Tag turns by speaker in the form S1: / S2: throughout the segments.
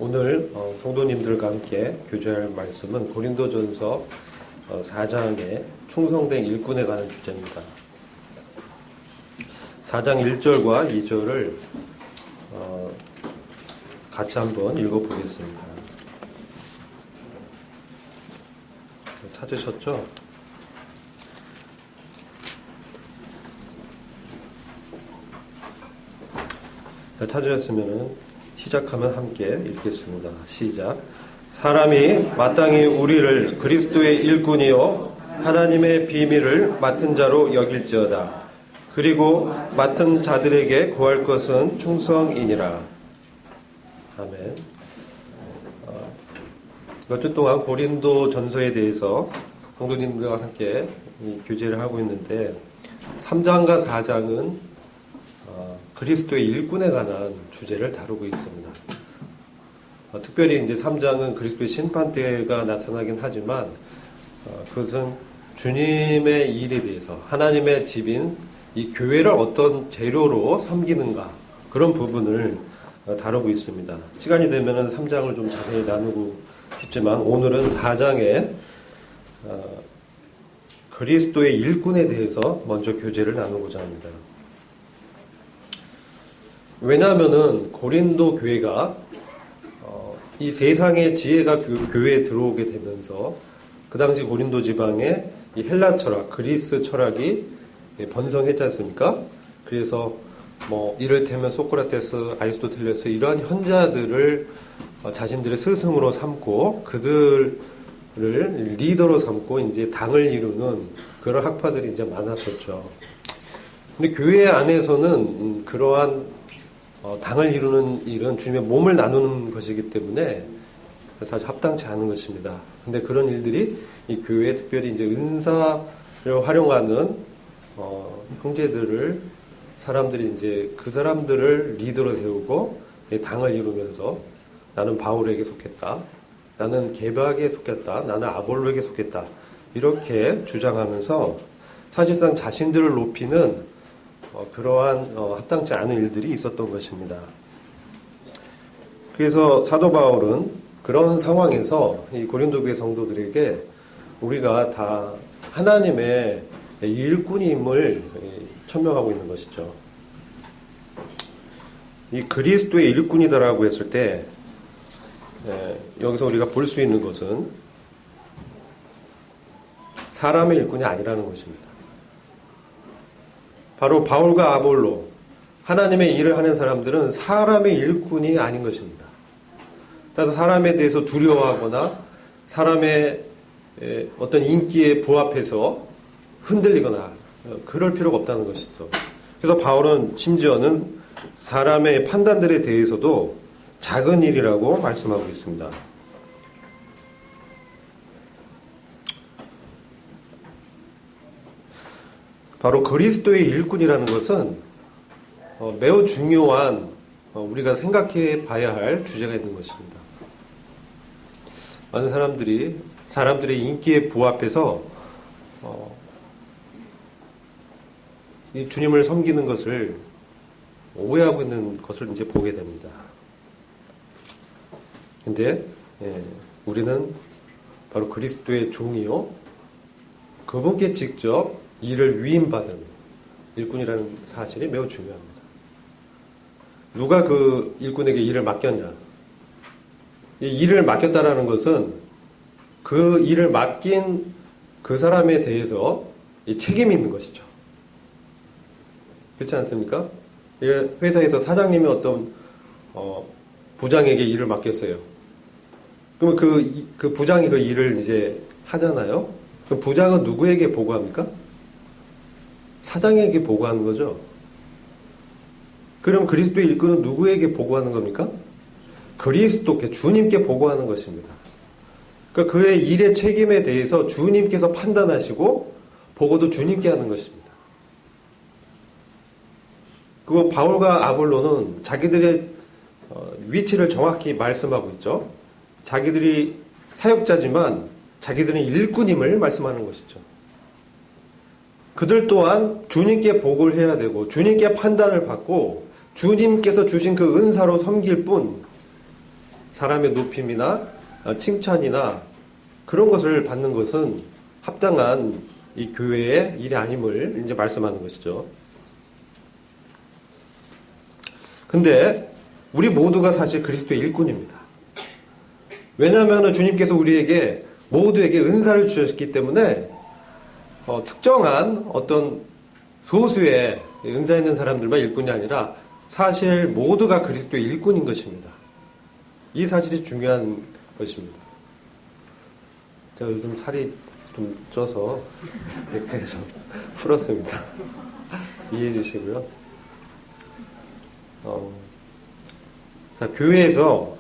S1: 오늘 성도님들과 함께 교제할 말씀은 고린도전서 4장의 충성된 일꾼에 관한 주제입니다. 4장 1절과 2절을 같이 한번 읽어보겠습니다. 찾으셨죠? 찾으셨으면 시작하면 함께 읽겠습니다. 시작. 사람이 마땅히 우리를 그리스도의 일꾼이요 하나님의 비밀을 맡은 자로 여길지어다. 그리고 맡은 자들에게 구할 것은 충성이니라. 아멘. 몇 주 동안 고린도 전서에 대해서 성도님들과 함께 교제를 하고 있는데 3장과 4장은 그리스도의 일꾼에 관한 주제를 다루고 있습니다. 특별히 이제 3장은 그리스도의 심판대가 나타나긴 하지만 그것은 주님의 일에 대해서 하나님의 집인 이 교회를 어떤 재료로 섬기는가 그런 부분을 다루고 있습니다. 시간이 되면 3장을 좀 자세히 나누고 싶지만 오늘은 4장에 그리스도의 일꾼에 대해서 먼저 교제를 나누고자 합니다. 왜냐하면은 고린도 교회가 이 세상의 지혜가 교회에 들어오게 되면서 그 당시 고린도 지방에 이 헬라 철학, 그리스 철학이 번성했지 않습니까? 그래서 이를테면 소크라테스, 아리스토텔레스 이러한 현자들을 자신들의 스승으로 삼고 그들을 리더로 삼고 이제 당을 이루는 그런 학파들이 이제 많았었죠. 근데 교회 안에서는 그러한 당을 이루는 일은 주님의 몸을 나누는 것이기 때문에 사실 합당치 않은 것입니다. 근데 그런 일들이 이 교회에 특별히 이제 은사를 활용하는 형제들을 사람들이 이제 그 사람들을 리더로 세우고 당을 이루면서 나는 바울에게 속했다. 나는 게바에게 속했다. 나는 아볼로에게 속했다. 이렇게 주장하면서 사실상 자신들을 높이는 그러한 합당치 않은 일들이 있었던 것입니다. 그래서 사도 바울은 그런 상황에서 이 고린도 교회 성도들에게 우리가 다 하나님의 일꾼임을 천명하고 있는 것이죠. 이 그리스도의 일꾼이다라고 했을 때 여기서 우리가 볼 수 있는 것은 사람의 일꾼이 아니라는 것입니다. 바로 바울과 아볼로, 하나님의 일을 하는 사람들은 사람의 일꾼이 아닌 것입니다. 따라서 사람에 대해서 두려워하거나 사람의 어떤 인기에 부합해서 흔들리거나 그럴 필요가 없다는 것이죠. 그래서 바울은 심지어는 사람의 판단들에 대해서도 작은 일이라고 말씀하고 있습니다. 바로 그리스도의 일꾼이라는 것은 매우 중요한 우리가 생각해 봐야 할 주제가 있는 것입니다. 많은 사람들의 인기에 부합해서 이 주님을 섬기는 것을 오해하고 있는 것을 이제 보게 됩니다. 근데 우리는 바로 그리스도의 종이요 그분께 직접 일을 위임받은 일꾼이라는 사실이 매우 중요합니다. 누가 그 일꾼에게 일을 맡겼냐? 이 일을 맡겼다라는 것은 그 일을 맡긴 그 사람에 대해서 이 책임이 있는 것이죠. 그렇지 않습니까? 회사에서 사장님이 어떤 부장에게 일을 맡겼어요. 그러면 그 부장이 그 일을 이제 하잖아요. 그 부장은 누구에게 보고합니까? 사장에게 보고하는 거죠. 그럼 그리스도의 일꾼은 누구에게 보고하는 겁니까? 그리스도께, 주님께 보고하는 것입니다. 그러니까 그의 일의 책임에 대해서 주님께서 판단하시고 보고도 주님께 하는 것입니다. 그리고 바울과 아볼로는 자기들의 위치를 정확히 말씀하고 있죠. 자기들이 사역자지만 자기들은 일꾼임을 말씀하는 것이죠. 그들 또한 주님께 복을 해야 되고 주님께 판단을 받고 주님께서 주신 그 은사로 섬길 뿐 사람의 높임이나 칭찬이나 그런 것을 받는 것은 합당한 이 교회의 일이 아님을 이제 말씀하는 것이죠. 근데 우리 모두가 사실 그리스도의 일꾼입니다. 왜냐하면 주님께서 우리에게 모두에게 은사를 주셨기 때문에 특정한 어떤 소수의 은사 있는 사람들만 일꾼이 아니라 사실 모두가 그리스도의 일꾼인 것입니다. 이 사실이 중요한 것입니다. 제가 요즘 살이 좀 쪄서 넥타이 좀 풀었습니다. 이해해 주시고요. 자, 교회에서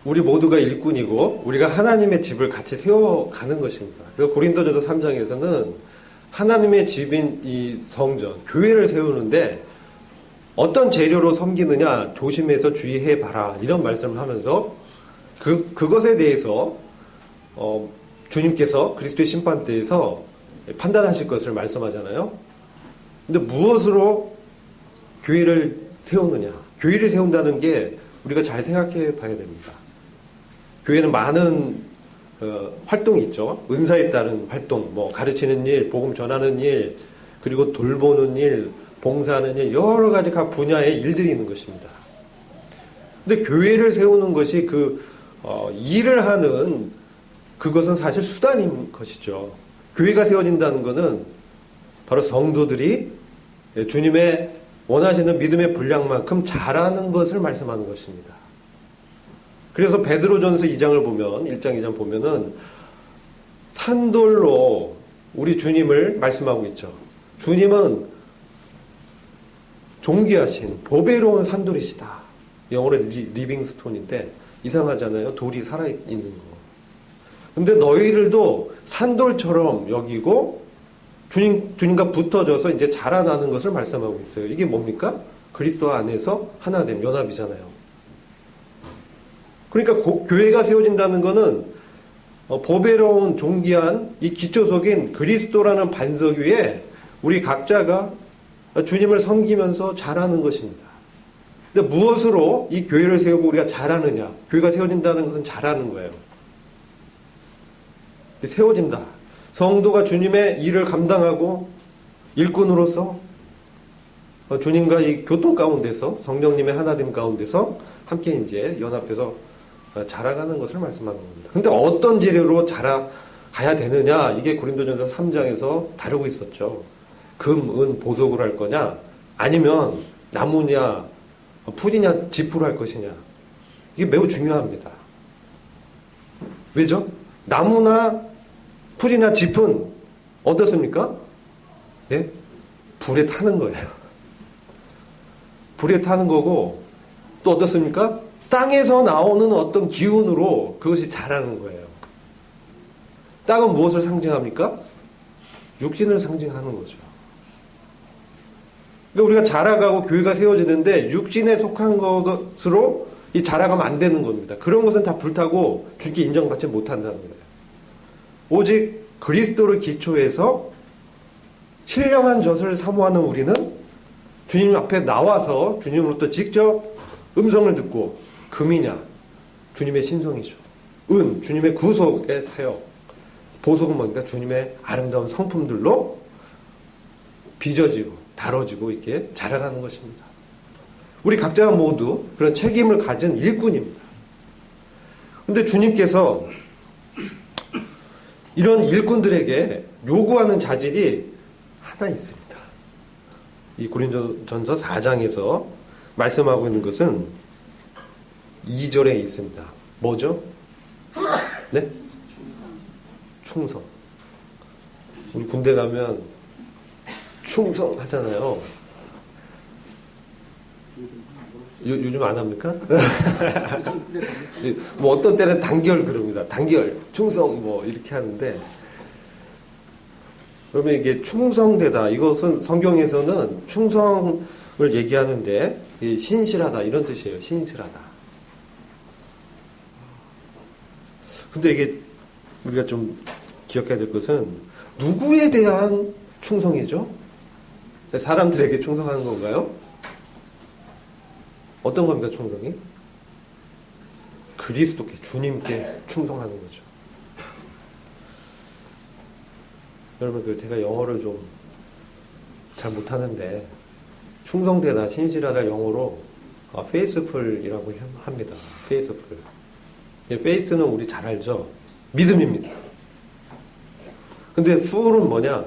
S1: 우리 모두가 일꾼이고 우리가 하나님의 집을 같이 세워가는 것입니다. 그래서 고린도전서 3장에서는 하나님의 집인 이 성전, 교회를 세우는데 어떤 재료로 섬기느냐 조심해서 주의해 봐라 이런 말씀을 하면서 그것에 대해서 주님께서 그리스도의 심판대에서 판단하실 것을 말씀하잖아요. 근데 무엇으로 교회를 세우느냐? 교회를 세운다는 게 우리가 잘 생각해 봐야 됩니다. 교회는 많은 활동이 있죠. 은사에 따른 활동, 뭐 가르치는 일, 복음 전하는 일, 그리고 돌보는 일, 봉사하는 일, 여러 가지 각 분야의 일들이 있는 것입니다. 근데 교회를 세우는 것이 일을 하는 그것은 사실 수단인 것이죠. 교회가 세워진다는 것은 바로 성도들이 주님의 원하시는 믿음의 분량만큼 잘하는 것을 말씀하는 것입니다. 그래서 베드로전서 2장을 보면 1장 2장 보면은 산돌로 우리 주님을 말씀하고 있죠. 주님은 존귀하신 보배로운 산돌이시다. 영어로 리빙스톤인데 이상하잖아요. 돌이 살아있는 거. 근데 너희들도 산돌처럼 여기고 주님과 붙어져서 이제 자라나는 것을 말씀하고 있어요. 이게 뭡니까? 그리스도 안에서 하나됨, 연합이잖아요. 그러니까 교회가 세워진다는 것은 보배로운 존귀한 이 기초석인 그리스도라는 반석 위에 우리 각자가 주님을 섬기면서 자라는 것입니다. 근데 무엇으로 이 교회를 세우고 우리가 자라느냐? 교회가 세워진다는 것은 자라는 거예요. 세워진다. 성도가 주님의 일을 감당하고 일꾼으로서 주님과 이 교통 가운데서 성령님의 하나됨 가운데서 함께 이제 연합해서 자라가는 것을 말씀하는 겁니다. 근데 어떤 재료로 자라가야 되느냐? 이게 고린도전서 3장에서 다루고 있었죠. 금, 은, 보석으로 할 거냐? 아니면 나무냐, 풀이냐, 짚으로 할 것이냐? 이게 매우 중요합니다. 왜죠? 나무나 풀이나 짚은 어떻습니까? 예? 불에 타는 거예요. 불에 타는 거고 또 어떻습니까? 땅에서 나오는 어떤 기운으로 그것이 자라는 거예요. 땅은 무엇을 상징합니까? 육신을 상징하는 거죠. 그러니까 우리가 자라가고 교회가 세워지는데 육신에 속한 것으로 이 자라가면 안 되는 겁니다. 그런 것은 다 불타고 주께 인정받지 못한다는 거예요. 오직 그리스도를 기초해서 신령한 젖을 사모하는 우리는 주님 앞에 나와서 주님으로부터 직접 음성을 듣고 금이냐? 주님의 신성이죠. 은, 주님의 구속의 사역. 보석은 뭔가 주님의 아름다운 성품들로 빚어지고 다뤄지고 이렇게 자라가는 것입니다. 우리 각자가 모두 그런 책임을 가진 일꾼입니다. 그런데 주님께서 이런 일꾼들에게 요구하는 자질이 하나 있습니다. 이 고린도전서 4장에서 말씀하고 있는 것은 2절에 있습니다. 뭐죠? 네? 충성. 우리 군대 가면 충성 하잖아요. 요즘 안 합니까? 뭐 어떤 때는 단결 그럽니다. 단결, 충성 뭐 이렇게 하는데 그러면 이게 충성되다. 이것은 성경에서는 충성을 얘기하는데 신실하다 이런 뜻이에요. 신실하다. 근데 이게 우리가 좀 기억해야 될 것은 누구에 대한 충성이죠? 사람들에게 충성하는 건가요? 어떤 겁니까, 충성이? 그리스도께, 주님께 충성하는 거죠. 여러분, 제가 영어를 좀 잘 못하는데, 충성되다, 신실하다 영어로 faithful이라고 합니다. faithful. faith는 우리 잘 알죠? 믿음입니다. 근데 ful은 뭐냐?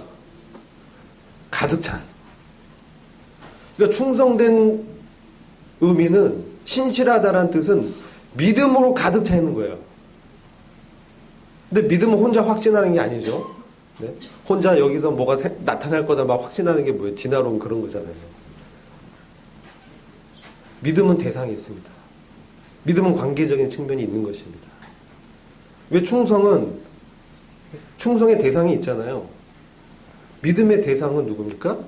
S1: 가득 찬. 그러니까 충성된 의미는, 신실하다라는 뜻은 믿음으로 가득 차 있는 거예요. 근데 믿음은 혼자 확신하는 게 아니죠. 네? 혼자 여기서 뭐가 나타날 거다 막 확신하는 게 뭐예요? 진화론 그런 거잖아요. 믿음은 대상이 있습니다. 믿음은 관계적인 측면이 있는 것입니다. 왜 충성의 대상이 있잖아요. 믿음의 대상은 누굽니까?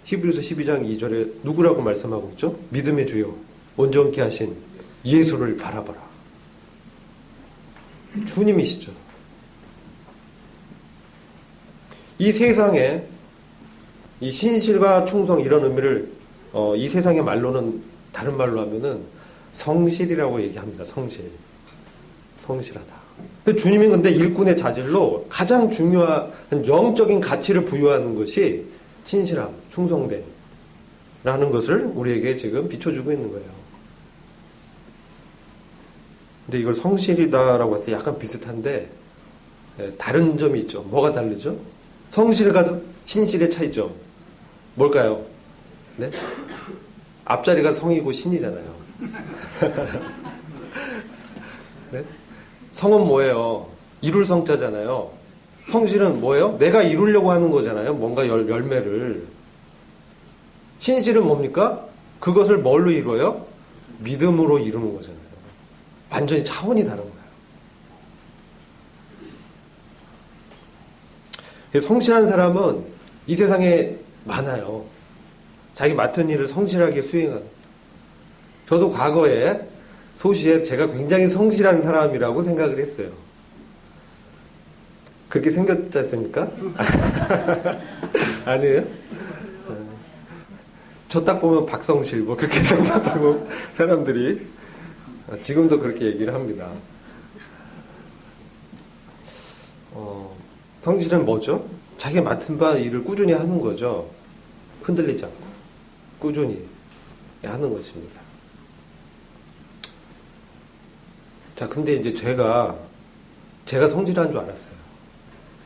S1: 히브리서 12장 2절에 누구라고 말씀하고 있죠? 믿음의 주요 온전케 하신 예수를 바라봐라. 주님이시죠. 이 세상에 이 신실과 충성 이런 의미를 이 세상의 말로는 다른 말로 하면은 성실이라고 얘기합니다. 성실하다. 근데 주님이 근데 일꾼의 자질로 가장 중요한 영적인 가치를 부여하는 것이 신실함, 충성됨 라는 것을 우리에게 지금 비춰주고 있는 거예요. 근데 이걸 성실이다라고 해서 약간 비슷한데 다른 점이 있죠. 뭐가 다르죠? 성실과 신실의 차이점 뭘까요? 네? 앞자리가 성이고 신이잖아요. 네? 성은 뭐예요? 이룰 성자잖아요. 성실은 뭐예요? 내가 이루려고 하는 거잖아요. 뭔가 열매를. 신실은 뭡니까? 그것을 뭘로 이루어요? 믿음으로 이루는 거잖아요. 완전히 차원이 다른 거예요. 성실한 사람은 이 세상에 많아요. 자기 맡은 일을 성실하게 수행하는. 저도 과거에 소시에 제가 굉장히 성실한 사람이라고 생각을 했어요. 그렇게 생겼지 않습니까? 아니에요? 저 딱 보면 박성실 뭐 그렇게 생각하고 사람들이 지금도 그렇게 얘기를 합니다. 성실은 뭐죠? 자기가 맡은 바 일을 꾸준히 하는 거죠. 흔들리지 않고 꾸준히 하는 것입니다. 자, 근데 이제 제가 성실한 줄 알았어요.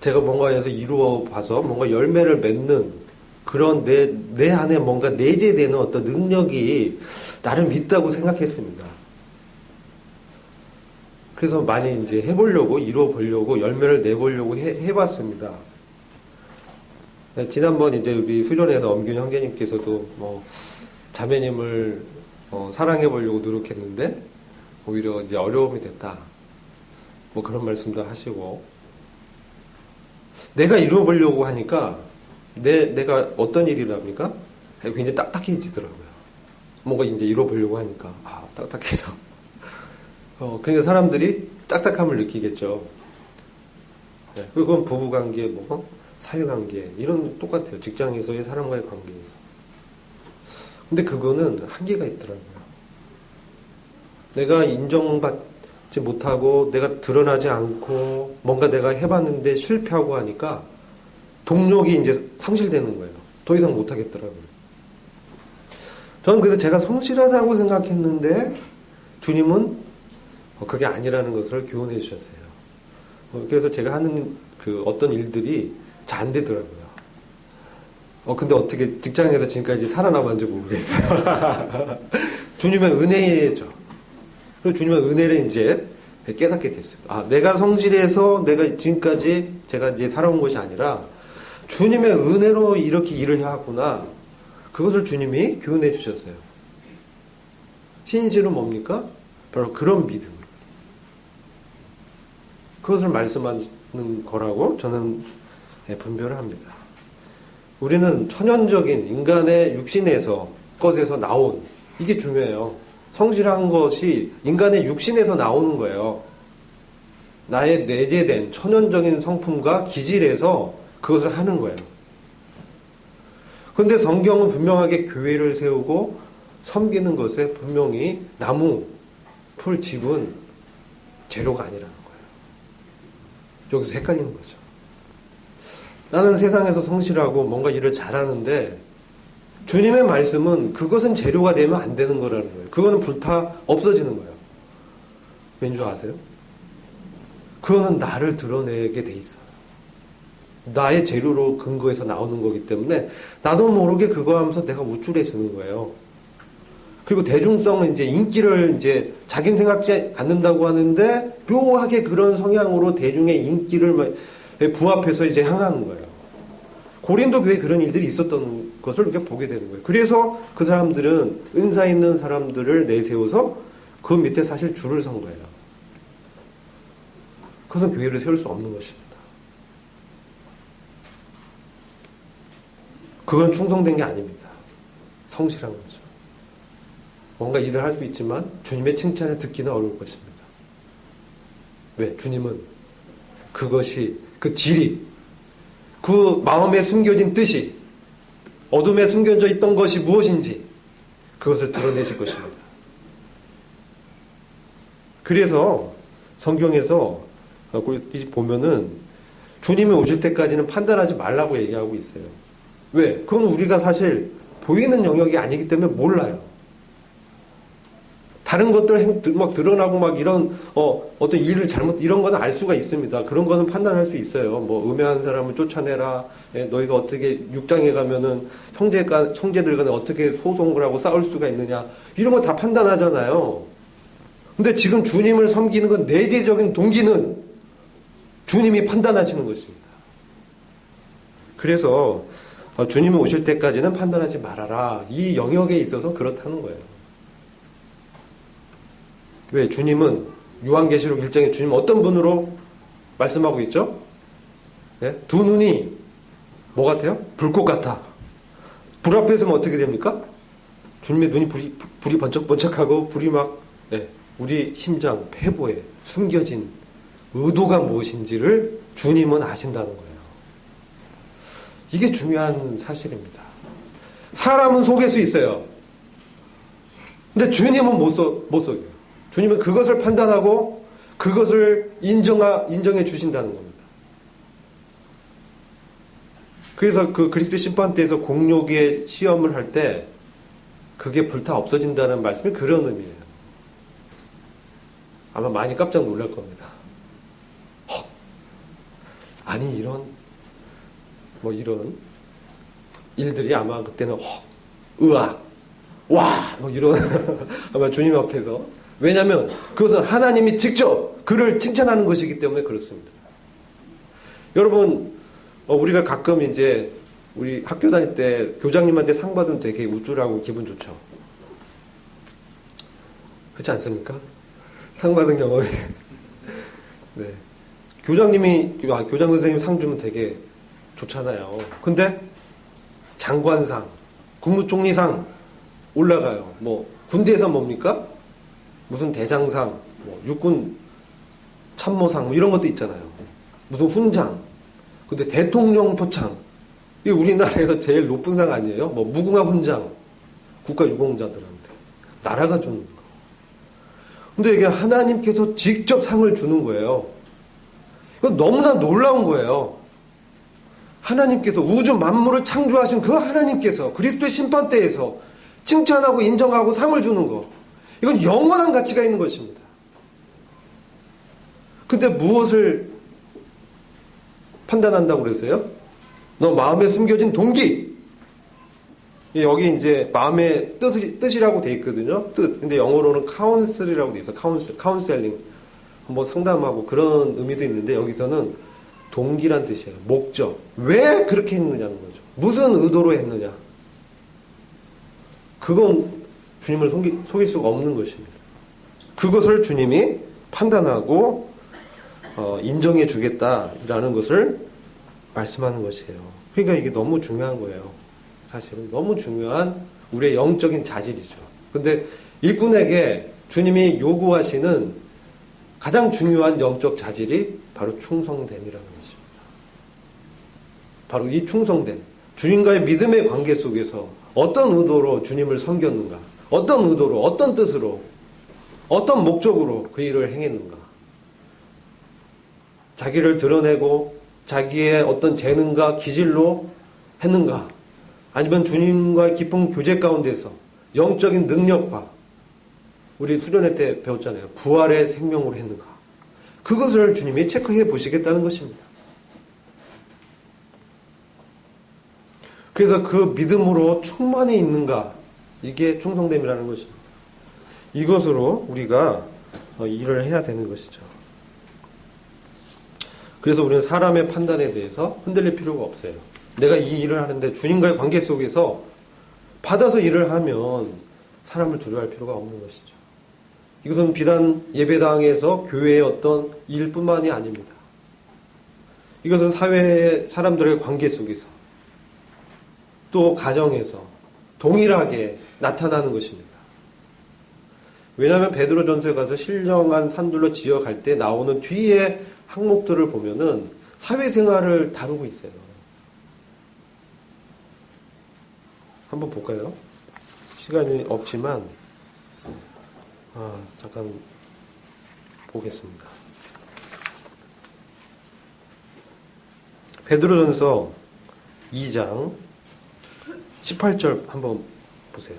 S1: 제가 뭔가에서 이루어 봐서 뭔가 열매를 맺는 그런 내 안에 뭔가 내재되는 어떤 능력이 나름 있다고 생각했습니다. 그래서 많이 이제 해보려고, 이루어 보려고, 열매를 내보려고 해봤습니다. 지난번 이제 우리 수련회에서 엄균 형제님께서도 자매님을 사랑해보려고 노력했는데, 오히려 이제 어려움이 됐다. 뭐 그런 말씀도 하시고, 내가 이루어보려고 하니까, 내가 어떤 일을 합니까? 굉장히 딱딱해지더라고요. 뭔가 이제 이루어보려고 하니까, 딱딱해져. 그러니까 사람들이 딱딱함을 느끼겠죠. 네, 그건 부부관계, 사회관계, 이런 똑같아요. 직장에서의 사람과의 관계에서. 근데 그거는 한계가 있더라고요. 내가 인정받지 못하고, 내가 드러나지 않고, 뭔가 내가 해봤는데 실패하고 하니까, 동력이 이제 상실되는 거예요. 더 이상 못하겠더라고요. 저는 그래서 제가 성실하다고 생각했는데, 주님은 그게 아니라는 것을 교훈해 주셨어요. 그래서 제가 하는 어떤 일들이 잘 안 되더라고요. 근데 어떻게 직장에서 지금까지 살아남았는지 모르겠어요. 주님의 은혜죠. 그리고 주님의 은혜를 이제 깨닫게 됐어요. 내가 성실해서 내가 지금까지 제가 이제 살아온 것이 아니라 주님의 은혜로 이렇게 일을 해왔구나. 그것을 주님이 교훈해 주셨어요. 신실은 뭡니까? 바로 그런 믿음. 그것을 말씀하는 거라고 저는 분별을 합니다. 우리는 천연적인 인간의 육신에서 것에서 나온 이게 중요해요. 성실한 것이 인간의 육신에서 나오는 거예요. 나의 내재된 천연적인 성품과 기질에서 그것을 하는 거예요. 그런데 성경은 분명하게 교회를 세우고 섬기는 것에 분명히 나무, 풀, 집은 재료가 아니라는 거예요. 여기서 헷갈리는 거죠. 나는 세상에서 성실하고 뭔가 일을 잘하는데 주님의 말씀은 그것은 재료가 되면 안 되는 거라는 거예요. 그거는 불타 없어지는 거예요. 왠지 아세요? 그거는 나를 드러내게 돼 있어요. 나의 재료로 근거해서 나오는 거기 때문에 나도 모르게 그거 하면서 내가 우쭐해지는 거예요. 그리고 대중성은 이제 인기를 이제 자기는 생각지 않는다고 하는데 묘하게 그런 성향으로 대중의 인기를 부합해서 이제 향하는 거예요. 고린도 교회에 그런 일들이 있었던 것을 우리가 보게 되는 거예요. 그래서 그 사람들은 은사 있는 사람들을 내세워서 그 밑에 사실 줄을 선 거예요. 그것은 교회를 세울 수 없는 것입니다. 그건 충성된 게 아닙니다. 성실한 거죠. 뭔가 일을 할 수 있지만 주님의 칭찬을 듣기는 어려울 것입니다. 왜? 주님은 그것이, 그 질이, 그 마음에 숨겨진 뜻이, 어둠에 숨겨져 있던 것이 무엇인지 그것을 드러내실 것입니다. 그래서 성경에서 보면은 주님이 오실 때까지는 판단하지 말라고 얘기하고 있어요. 왜? 그건 우리가 사실 보이는 영역이 아니기 때문에 몰라요. 다른 것들 막 드러나고 막 이런 어떤 일을 잘못 이런 거는 알 수가 있습니다. 그런 거는 판단할 수 있어요. 뭐 음해한 사람을 쫓아내라. 너희가 어떻게 육장에 가면은 형제들 간에 어떻게 소송을 하고 싸울 수가 있느냐. 이런 거 다 판단하잖아요. 근데 지금 주님을 섬기는 건 내재적인 동기는 주님이 판단하시는 것입니다. 그래서 주님이 오실 때까지는 판단하지 말아라. 이 영역에 있어서 그렇다는 거예요. 왜? 주님은 요한계시록 1장에 주님 어떤 분으로 말씀하고 있죠? 네? 두 눈이 뭐 같아요? 불꽃 같아. 불 앞에 서면 어떻게 됩니까? 주님의 눈이 불이 번쩍번쩍하고 불이 막 우리 심장, 폐보에 숨겨진 의도가 무엇인지를 주님은 아신다는 거예요. 이게 중요한 사실입니다. 사람은 속일 수 있어요. 근데 주님은 못 속여요. 주님은 그것을 판단하고 그것을 인정해 주신다는 겁니다. 그래서 그 그리스도 심판대에서 공욕의 시험을 할 때 그게 불타 없어진다는 말씀이 그런 의미예요. 아마 많이 깜짝 놀랄 겁니다. 헉! 아니 이런 일들이 아마 그때는 헉! 으악! 와! 이런 아마 주님 앞에서, 왜냐하면 그것은 하나님이 직접 그를 칭찬하는 것이기 때문에 그렇습니다. 여러분, 우리가 가끔 이제 우리 학교 다닐 때 교장님한테 상 받으면 되게 우쭐하고 기분 좋죠. 그렇지 않습니까? 상 받은 경험이. 네. 교장 선생님 상 주면 되게 좋잖아요. 근데 장관상, 국무총리상 올라가요. 뭐 군대에서 뭡니까? 무슨 대장상, 육군 참모상 이런 것도 있잖아요. 무슨 훈장. 근데 대통령 표창. 이게 우리나라에서 제일 높은 상 아니에요? 무궁화 훈장. 국가유공자들한테 나라가 주는 거. 근데 이게 하나님께서 직접 상을 주는 거예요. 이건 너무나 놀라운 거예요. 하나님께서 우주 만물을 창조하신 그 하나님께서 그리스도의 심판대에서 칭찬하고 인정하고 상을 주는 거. 이건 영원한 가치가 있는 것입니다. 근데 무엇을 판단한다고 그랬어요? 너 마음에 숨겨진 동기. 여기 이제 마음의 뜻이라고 돼 있거든요. 뜻. 근데 영어로는 카운슬이라고 돼 있어. 카운셀링. 뭐 상담하고 그런 의미도 있는데 여기서는 동기란 뜻이에요. 목적. 왜 그렇게 했느냐는 거죠. 무슨 의도로 했느냐. 그건 주님을 속일 수가 없는 것입니다. 그것을 주님이 판단하고 인정해 주겠다라는 것을 말씀하는 것이에요. 그러니까 이게 너무 중요한 거예요. 사실은 너무 중요한 우리의 영적인 자질이죠. 근데 일꾼에게 주님이 요구하시는 가장 중요한 영적 자질이 바로 충성됨이라는 것입니다. 바로 이 충성됨. 주님과의 믿음의 관계 속에서 어떤 의도로 주님을 섬겼는가, 어떤 의도로, 어떤 뜻으로, 어떤 목적으로 그 일을 행했는가. 자기를 드러내고 자기의 어떤 재능과 기질로 했는가. 아니면 주님과의 깊은 교제 가운데서 영적인 능력과 우리 수련회 때 배웠잖아요. 부활의 생명으로 했는가. 그것을 주님이 체크해 보시겠다는 것입니다. 그래서 그 믿음으로 충만해 있는가. 이게 충성됨이라는 것입니다. 이것으로 우리가 일을 해야 되는 것이죠. 그래서 우리는 사람의 판단에 대해서 흔들릴 필요가 없어요. 내가 이 일을 하는데 주님과의 관계 속에서 받아서 일을 하면 사람을 두려워할 필요가 없는 것이죠. 이것은 비단 예배당에서 교회의 어떤 일뿐만이 아닙니다. 이것은 사회의 사람들의 관계 속에서 또 가정에서 동일하게 나타나는 것입니다. 왜냐하면 베드로전서에 가서 신령한 산들로 지어갈 때 나오는 뒤에 항목들을 보면은 사회생활을 다루고 있어요. 한번 볼까요? 시간이 없지만 잠깐 보겠습니다. 베드로전서 2장 18절 한번 보세요.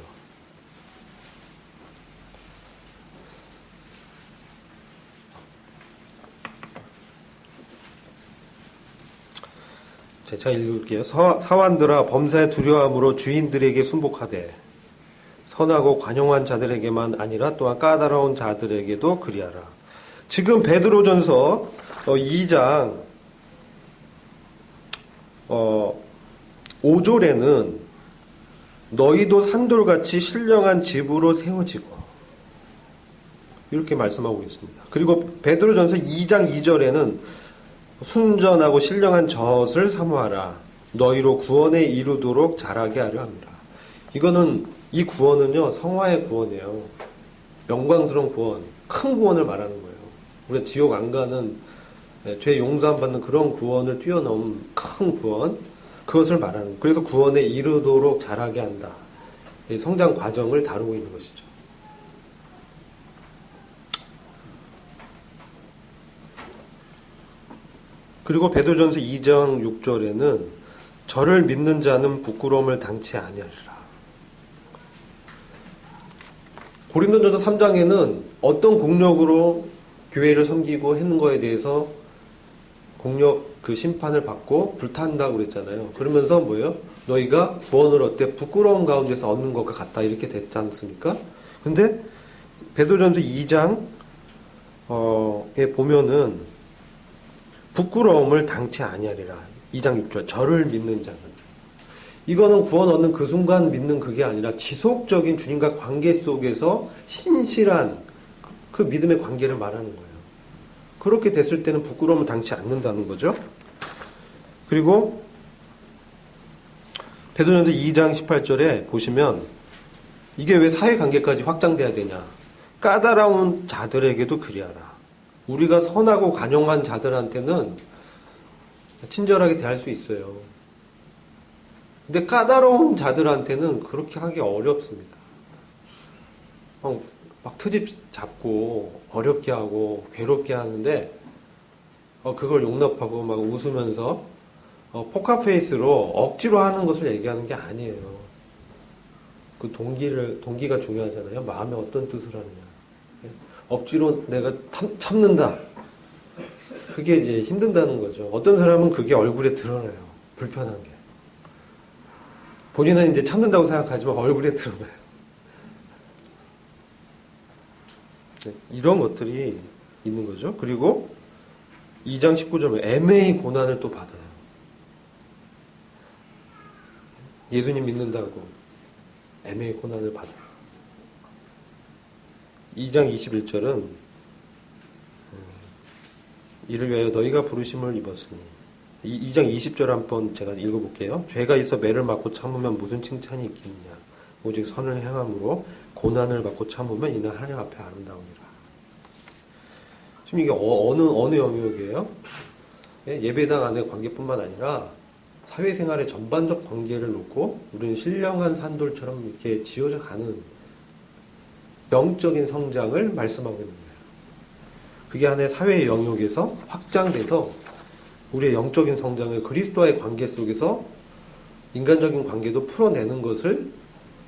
S1: 제가 읽을게요. 사환들아 범사에 두려움으로 주인들에게 순복하되 선하고 관용한 자들에게만 아니라 또한 까다로운 자들에게도 그리하라. 지금 베드로전서 2장 5절에는 너희도 산돌같이 신령한 집으로 세워지고 이렇게 말씀하고 있습니다. 그리고 베드로전서 2장 2절에는 순전하고 신령한 젖을 사모하라. 너희로 구원에 이르도록 자라게 하려 합니다. 이 구원은요, 성화의 구원이에요. 영광스러운 구원, 큰 구원을 말하는 거예요. 우리가 지옥 안 가는, 죄 용서함 받는 그런 구원을 뛰어넘은 큰 구원, 그것을 말하는 거예요. 그래서 구원에 이르도록 자라게 한다. 성장 과정을 다루고 있는 것이죠. 그리고 베드로전서 2장 6절에는 저를 믿는 자는 부끄러움을 당치 아니하리라. 고린도전서 3장에는 어떤 공력으로 교회를 섬기고 했는 거에 대해서 공력 그 심판을 받고 불탄다고 그랬잖아요. 그러면서 뭐예요? 너희가 구원을 얻되 부끄러운 가운데서 얻는 것과 같다 이렇게 됐지 않습니까? 근데 베드로전서 2장에 보면은 부끄러움을 당치 아니하리라. 2장 6절 저를 믿는 자는 이거는 구원 얻는 그 순간 믿는 그게 아니라 지속적인 주님과 관계 속에서 신실한 그 믿음의 관계를 말하는 거예요. 그렇게 됐을 때는 부끄러움을 당치 않는다는 거죠. 그리고 베드로전서 2장 18절에 보시면 이게 왜 사회관계까지 확장돼야 되냐. 까다로운 자들에게도 그리하라. 우리가 선하고 관용한 자들한테는 친절하게 대할 수 있어요. 근데 까다로운 자들한테는 그렇게 하기 어렵습니다. 막 트집 잡고 어렵게 하고 괴롭게 하는데 그걸 용납하고 막 웃으면서 포카페이스로 억지로 하는 것을 얘기하는 게 아니에요. 그 동기가 중요하잖아요. 마음에 어떤 뜻을 하느냐. 억지로 내가 참는다. 그게 이제 힘든다는 거죠. 어떤 사람은 그게 얼굴에 드러나요. 불편한 게. 본인은 이제 참는다고 생각하지만 얼굴에 드러나요. 이런 것들이 있는 거죠. 그리고 2장 19절에 애매히 고난을 또 받아요. 예수님 믿는다고 애매히 고난을 받아요. 2장 21절은 이를 위하여 너희가 부르심을 입었으니 2장 20절 한번 제가 읽어볼게요. 죄가 있어 매를 맞고 참으면 무슨 칭찬이 있겠느냐. 오직 선을 행함으로 고난을 받고 참으면 이는 하나님 앞에 아름다우니라. 지금 이게 어느 영역이에요? 예배당 안의 관계뿐만 아니라 사회생활의 전반적 관계를 놓고 우리는 신령한 산돌처럼 이렇게 지어져 가는 영적인 성장을 말씀하고 있는 거예요. 그게 하나의 사회의 영역에서 확장돼서 우리의 영적인 성장을 그리스도와의 관계 속에서 인간적인 관계도 풀어내는 것을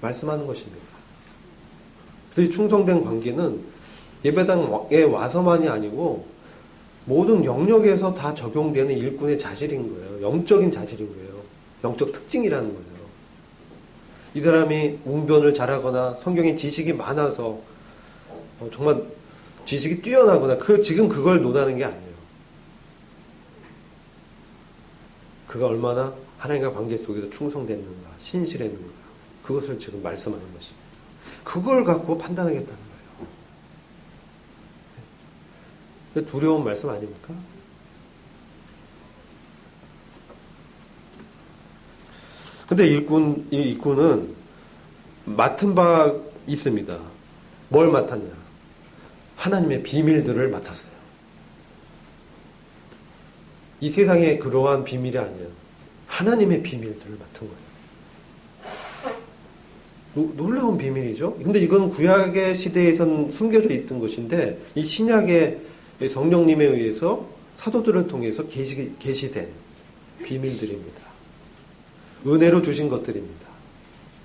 S1: 말씀하는 것입니다. 그래서 이 충성된 관계는 예배당에 와서만이 아니고 모든 영역에서 다 적용되는 일꾼의 자질인 거예요. 영적인 자질인 거예요. 영적 특징이라는 거예요. 이 사람이 웅변을 잘하거나 성경에 지식이 많아서 정말 지식이 뛰어나거나 지금 그걸 논하는 게 아니에요. 그가 얼마나 하나님과 관계 속에서 충성됐는가, 신실했는가, 그것을 지금 말씀하는 것입니다. 그걸 갖고 판단하겠다는 거예요. 두려운 말씀 아닙니까? 근데 이 일꾼은 맡은 바 있습니다. 뭘 맡았냐? 하나님의 비밀들을 맡았어요. 이 세상에 그러한 비밀이 아니에요. 하나님의 비밀들을 맡은 거예요. 놀라운 비밀이죠. 근데 이건 구약의 시대에선 숨겨져 있던 것인데 이 신약의 성령님에 의해서 사도들을 통해서 계시된 비밀들입니다. 은혜로 주신 것들입니다.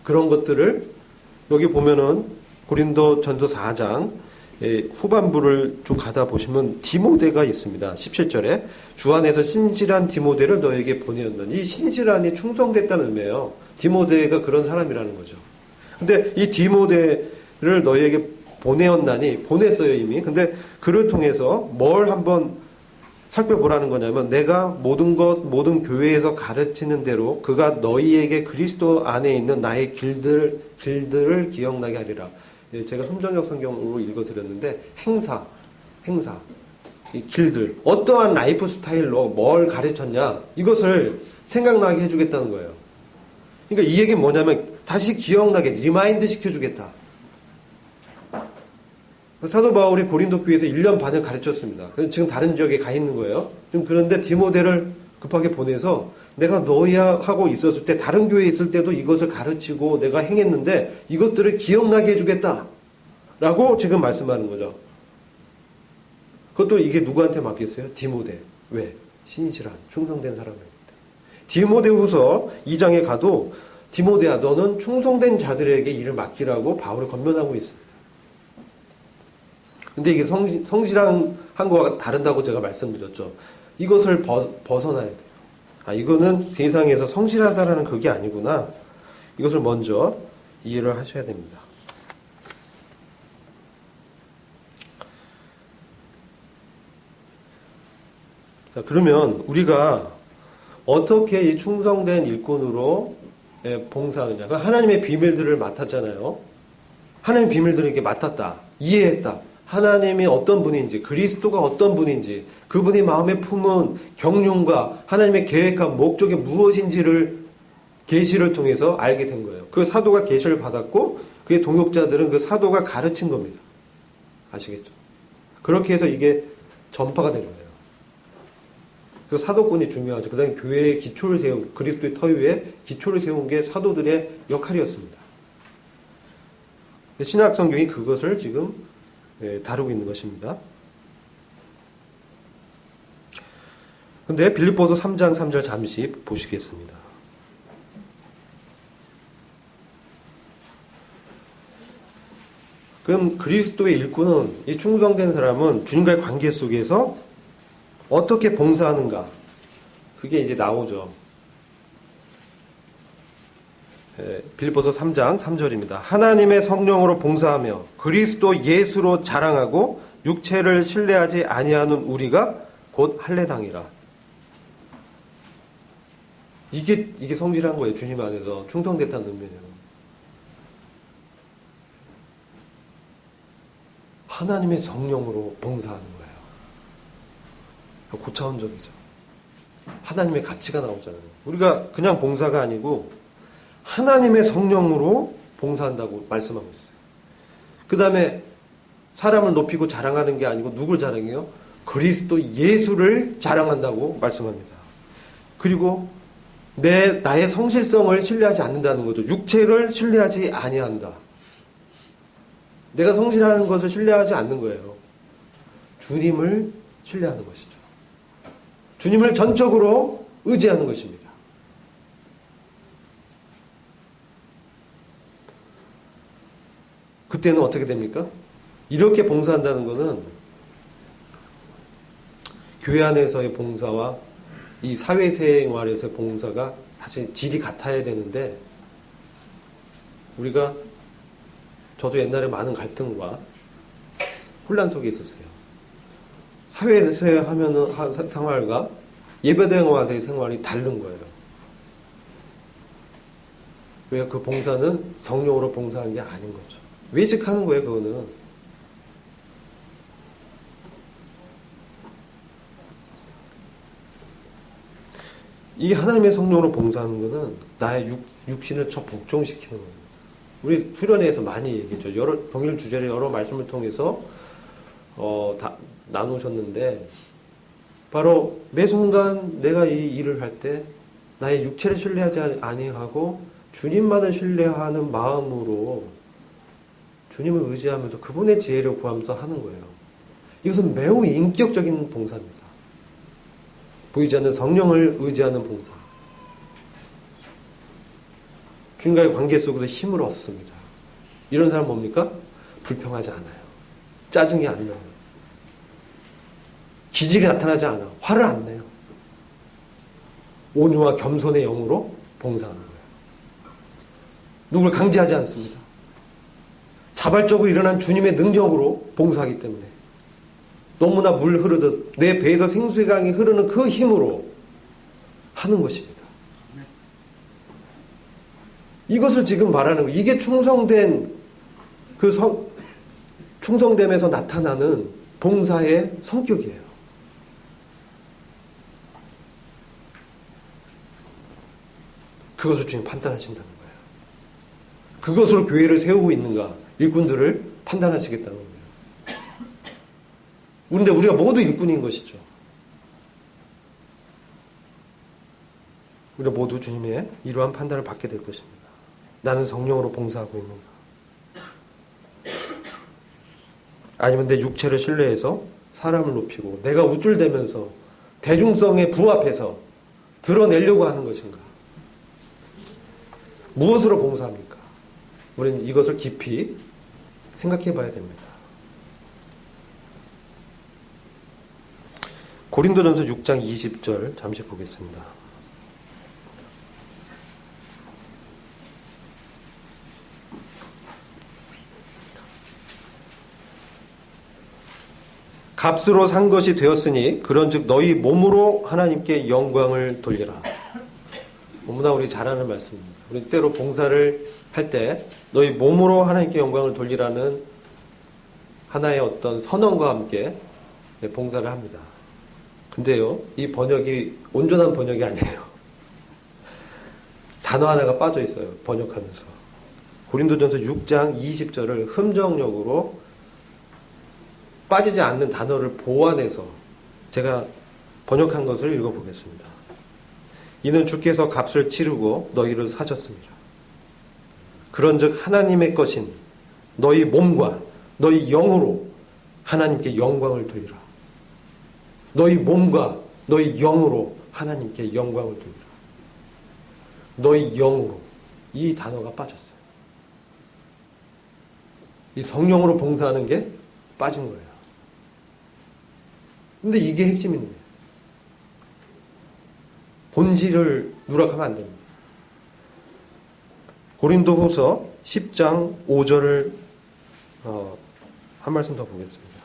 S1: 그런 것들을 여기 보면은 고린도 전서 4장 후반부를 좀 가다 보시면 디모데가 있습니다. 17절에 주 안에서 신실한 디모데를 너에게 보내었느니, 이 신실한이 충성됐다는 의미예요. 디모데가 그런 사람이라는 거죠. 근데 이 디모데를 너에게 보내었나니, 보냈어요 이미. 근데 그를 통해서 뭘 한번 살펴보라는 거냐면, 내가 모든 교회에서 가르치는 대로 그가 너희에게 그리스도 안에 있는 나의 길들을 기억나게 하리라. 제가 흠정역 성경으로 읽어드렸는데, 행사, 이 길들, 어떠한 라이프 스타일로 뭘 가르쳤냐, 이것을 생각나게 해주겠다는 거예요. 그러니까 이 얘기는 뭐냐면, 다시 기억나게, 리마인드 시켜주겠다. 사도 바울이 고린도 교회에서 1년 반을 가르쳤습니다. 지금 다른 지역에 가 있는 거예요. 지금 그런데 디모데를 급하게 보내서, 내가 너희하고 있었을 때, 다른 교회에 있을 때도 이것을 가르치고 내가 행했는데 이것들을 기억나게 해주겠다 라고 지금 말씀하는 거죠. 그것도 이게 누구한테 맡겼어요? 디모데. 왜? 신실한, 충성된 사람입니다. 디모데후서 2장에 가도 디모데야, 너는 충성된 자들에게 일을 맡기라고 바울을 권면하고 있습니다. 근데 이게 성실한 거와 다르다고 제가 말씀드렸죠. 이것을 벗어나야 돼요. 이거는 세상에서 성실하다라는 그게 아니구나. 이것을 먼저 이해를 하셔야 됩니다. 자, 그러면 우리가 어떻게 이 충성된 일꾼으로 봉사하느냐. 하나님의 비밀들을 맡았잖아요. 하나님의 비밀들을 이렇게 맡았다. 이해했다. 하나님이 어떤 분인지, 그리스도가 어떤 분인지, 그분이 마음에 품은 경륜과 하나님의 계획과 목적이 무엇인지를 계시를 통해서 알게 된 거예요. 그 사도가 계시를 받았고 그의 동역자들은 그 사도가 가르친 겁니다. 아시겠죠? 그렇게 해서 이게 전파가 된 거예요. 그래서 사도권이 중요하죠. 그 다음에 교회의 기초를 세운, 그리스도의 터 위에 기초를 세운 게 사도들의 역할이었습니다. 신약 성경이 그것을 지금 다루고 있는 것입니다. 근데 빌립보서 3장 3절 잠시 보시겠습니다. 그럼 그리스도의 일꾼은, 이 충성된 사람은 주님과의 관계 속에서 어떻게 봉사하는가? 그게 이제 나오죠. 빌립보서 3장 3절입니다. 하나님의 성령으로 봉사하며 그리스도 예수로 자랑하고 육체를 신뢰하지 아니하는 우리가 곧 할례당이라. 이게 성실한 거예요. 주님 안에서 충성됐다는 의미예요. 하나님의 성령으로 봉사하는 거예요. 고차원적이죠. 하나님의 가치가 나오잖아요. 우리가 그냥 봉사가 아니고 하나님의 성령으로 봉사한다고 말씀하고 있어요. 그 다음에 사람을 높이고 자랑하는 게 아니고 누굴 자랑해요? 그리스도 예수를 자랑한다고 말씀합니다. 그리고 나의 성실성을 신뢰하지 않는다는 거죠. 육체를 신뢰하지 아니한다. 내가 성실하는 것을 신뢰하지 않는 거예요. 주님을 신뢰하는 것이죠. 주님을 전적으로 의지하는 것입니다. 그때는 어떻게 됩니까? 이렇게 봉사한다는 것은 교회 안에서의 봉사와 이 사회생활에서의 봉사가 사실 질이 같아야 되는데, 우리가, 저도 옛날에 많은 갈등과 혼란 속에 있었어요. 사회에서 하면은 생활과 예배당 와서의 생활이 다른 거예요. 왜? 그 봉사는 성령으로 봉사한 게 아닌 거죠. 외식하는 거예요, 그거는. 이 하나님의 성령으로 봉사하는 거는 나의 육신을 저 복종시키는 거예요. 우리 수련회에서 많이 얘기했죠. 동일 주제를 여러 말씀을 통해서 다 나누셨는데, 바로 매 순간 내가 이 일을 할 때 나의 육체를 신뢰하지 아니하고 주님만을 신뢰하는 마음으로 주님을 의지하면서 그분의 지혜를 구하면서 하는 거예요. 이것은 매우 인격적인 봉사입니다. 보이지 않는 성령을 의지하는 봉사. 주님과의 관계 속에서 힘을 얻습니다. 이런 사람 뭡니까? 불평하지 않아요. 짜증이 안 나요. 기질이 나타나지 않아. 화를 안 내요. 온유와 겸손의 영으로 봉사하는 거예요. 누굴 강제하지 않습니다. 자발적으로 일어난 주님의 능력으로 봉사하기 때문에, 너무나 물 흐르듯 내 배에서 생수의 강이 흐르는 그 힘으로 하는 것입니다. 이것을 지금 말하는 거예요. 이게 충성된 충성됨에서 나타나는 봉사의 성격이에요. 그것을 주님 판단하신다는 거예요. 그것으로 교회를 세우고 있는가, 일꾼들을 판단하시겠다는 거예요. 그런데 우리가 모두 일꾼인 것이죠. 우리가 모두 주님의 이러한 판단을 받게 될 것입니다. 나는 성령으로 봉사하고 있는가? 아니면 내 육체를 신뢰해서 사람을 높이고 내가 우쭐대면서 대중성에 부합해서 드러내려고 하는 것인가? 무엇으로 봉사합니까? 우리는 이것을 깊이 생각해 봐야 됩니다. 고린도전서 6장 20절 잠시 보겠습니다. 값으로 산 것이 되었으니 그런즉 너희 몸으로 하나님께 영광을 돌리라. 너무나 우리 잘 아는 말씀입니다. 우리 때로 봉사를 할 때 너희 몸으로 하나님께 영광을 돌리라는 하나의 어떤 선언과 함께 봉사를 합니다. 근데요, 이 번역이 온전한 번역이 아니에요. 단어 하나가 빠져 있어요. 번역하면서. 고린도전서 6장 20절을 흠정역으로 빠지지 않는 단어를 보완해서 제가 번역한 것을 읽어보겠습니다. 이는 주께서 값을 치르고 너희를 사셨습니다. 그런즉 하나님의 것인 너희 몸과 너희 영으로 하나님께 영광을 돌리라. 너희 몸과 너희 영으로 하나님께 영광을 돌리라. 너희 영으로, 이 단어가 빠졌어요. 이 성령으로 봉사하는 게 빠진 거예요. 근데 이게 핵심인 거예요. 본질을 누락하면 안 됩니다. 고린도후서 10장 5절을 한 말씀 더 보겠습니다.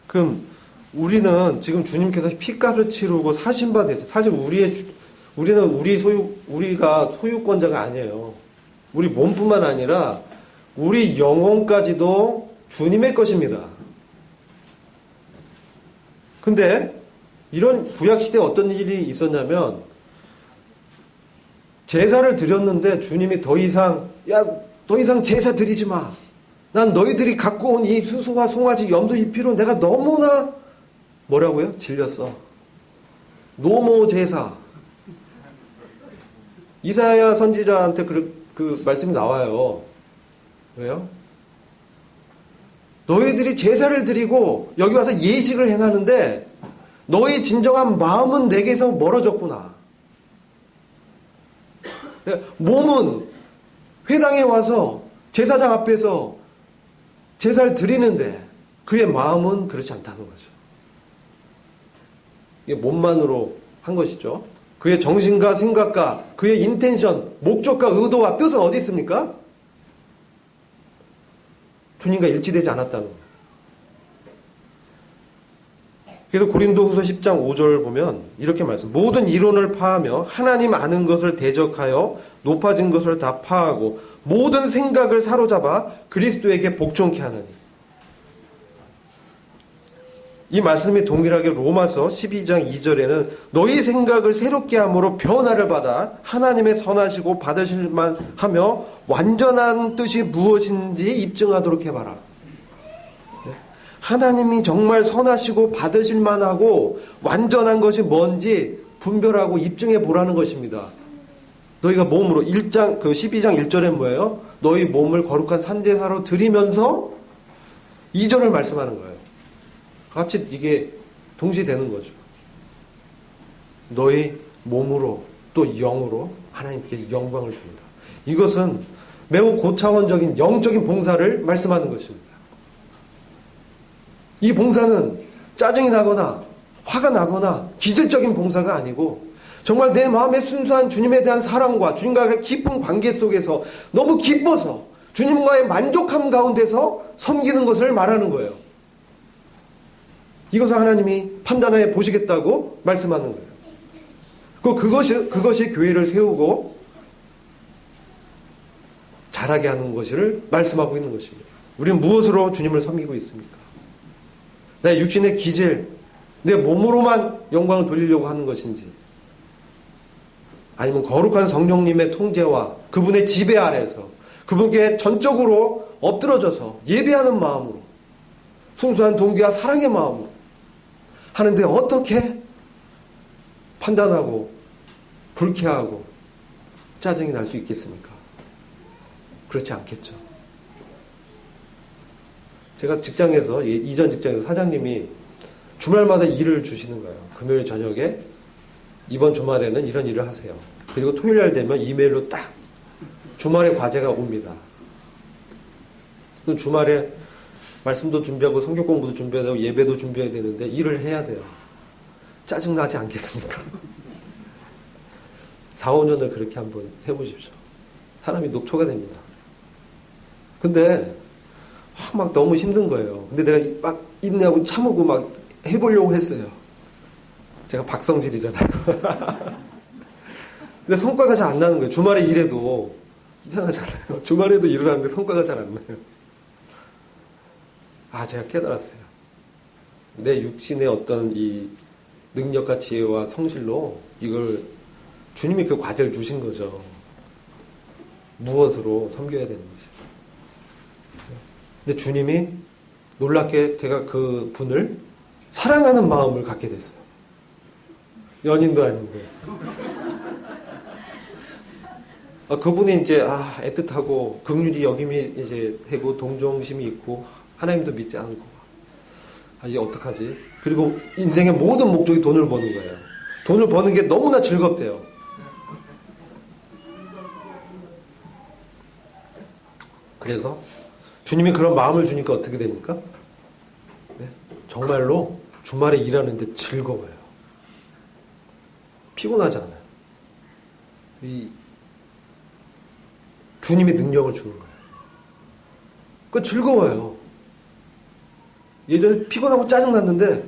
S1: 그럼 우리는 지금 주님께서 피값을 치르고 사신 바 되세요. 사실 우리는 우리가 소유권자가 아니에요. 우리 몸뿐만 아니라 우리 영혼까지도 주님의 것입니다. 근데 이런 구약시대에 어떤 일이 있었냐면, 제사를 드렸는데 주님이 더 이상 제사 드리지 마. 난 너희들이 갖고 온 이 수소와 송아지, 염소, 이피로 내가 너무나 뭐라고요? 질렸어. 노모 제사. 이사야 선지자한테 그 말씀이 나와요. 왜요? 너희들이 제사를 드리고 여기 와서 예식을 행하는데 너희 진정한 마음은 내게서 멀어졌구나. 몸은 회당에 와서 제사장 앞에서 제사를 드리는데 그의 마음은 그렇지 않다는 거죠. 이게 몸만으로 한 것이죠. 그의 정신과 생각과 그의 인텐션, 목적과 의도와 뜻은 어디 있습니까? 주님과 일치되지 않았다는 거예요. 그래서 고린도후서 10장 5절 보면 이렇게 모든 이론을 파하며 하나님 아는 것을 대적하여 높아진 것을 다 파하고 모든 생각을 사로잡아 그리스도에게 복종케 하나니. 이 말씀이 동일하게 로마서 12장 2절에는 너희 생각을 새롭게 함으로 변화를 받아 하나님의 선하시고 받으실만 하며 완전한 뜻이 무엇인지 입증하도록 해봐라. 하나님이 정말 선하시고 받으실만하고 완전한 것이 뭔지 분별하고 입증해 보라는 것입니다. 너희가 몸으로 12장 1절에 뭐예요? 너희 몸을 거룩한 산제사로 드리면서 2절을 말씀하는 거예요. 같이 이게 동시되는 거죠. 너희 몸으로 또 영으로 하나님께 영광을 줍니다. 이것은 매우 고차원적인 영적인 봉사를 말씀하는 것입니다. 이 봉사는 짜증이 나거나 화가 나거나 기질적인 봉사가 아니고 정말 내 마음에 순수한 주님에 대한 사랑과 주님과의 깊은 관계 속에서 너무 기뻐서 주님과의 만족함 가운데서 섬기는 것을 말하는 거예요. 이것을 하나님이 판단해 보시겠다고 말씀하는 거예요. 그것이 교회를 세우고 자라게 하는 것을 말씀하고 있는 것입니다. 우리는 무엇으로 주님을 섬기고 있습니까? 내 육신의 기질, 내 몸으로만 영광을 돌리려고 하는 것인지 아니면 거룩한 성령님의 통제와 그분의 지배 아래에서 그분께 전적으로 엎드러져서 예배하는 마음으로 순수한 동기와 사랑의 마음으로 하는데 어떻게 판단하고 불쾌하고 짜증이 날 수 있겠습니까? 그렇지 않겠죠. 제가 직장에서 이전 직장에서 사장님이 주말마다 일을 주시는 거예요. 금요일 저녁에 이번 주말에는 이런 일을 하세요. 그리고 토요일 날 되면 이메일로 딱 주말에 과제가 옵니다. 주말에 말씀도 준비하고 성경 공부도 준비해야 되고 예배도 준비해야 되는데 일을 해야 돼요. 짜증나지 않겠습니까? 4, 5년을 그렇게 한번 해보십시오. 사람이 녹초가 됩니다. 근데 막 너무 힘든 거예요. 근데 내가 막 인내하고 참고 막 해보려고 했어요. 제가 박성질이잖아요. 근데 성과가 잘 안 나는 거예요. 주말에 일해도 이상하잖아요. 주말에도 일을 하는데 성과가 잘 안 나요. 제가 깨달았어요. 내 육신의 어떤 이 능력과 지혜와 성실로 이걸 주님이 그 과제를 주신 거죠. 무엇으로 섬겨야 되는지. 근데 주님이 놀랍게 제가 그 분을 사랑하는 마음을 갖게 됐어요. 연인도 아닌데. 그분이 이제 애틋하고 긍휼히 여김이 이제 되고 동정심이 있고 하나님도 믿지 않고 이게 어떡하지? 그리고 인생의 모든 목적이 돈을 버는 거예요. 돈을 버는 게 너무나 즐겁대요. 그래서 주님이 그런 마음을 주니까 어떻게 됩니까? 네? 정말로 주말에 일하는데 즐거워요. 피곤하지 않아요. 주님이 능력을 주는 거예요. 그거 즐거워요. 예전에 피곤하고 짜증났는데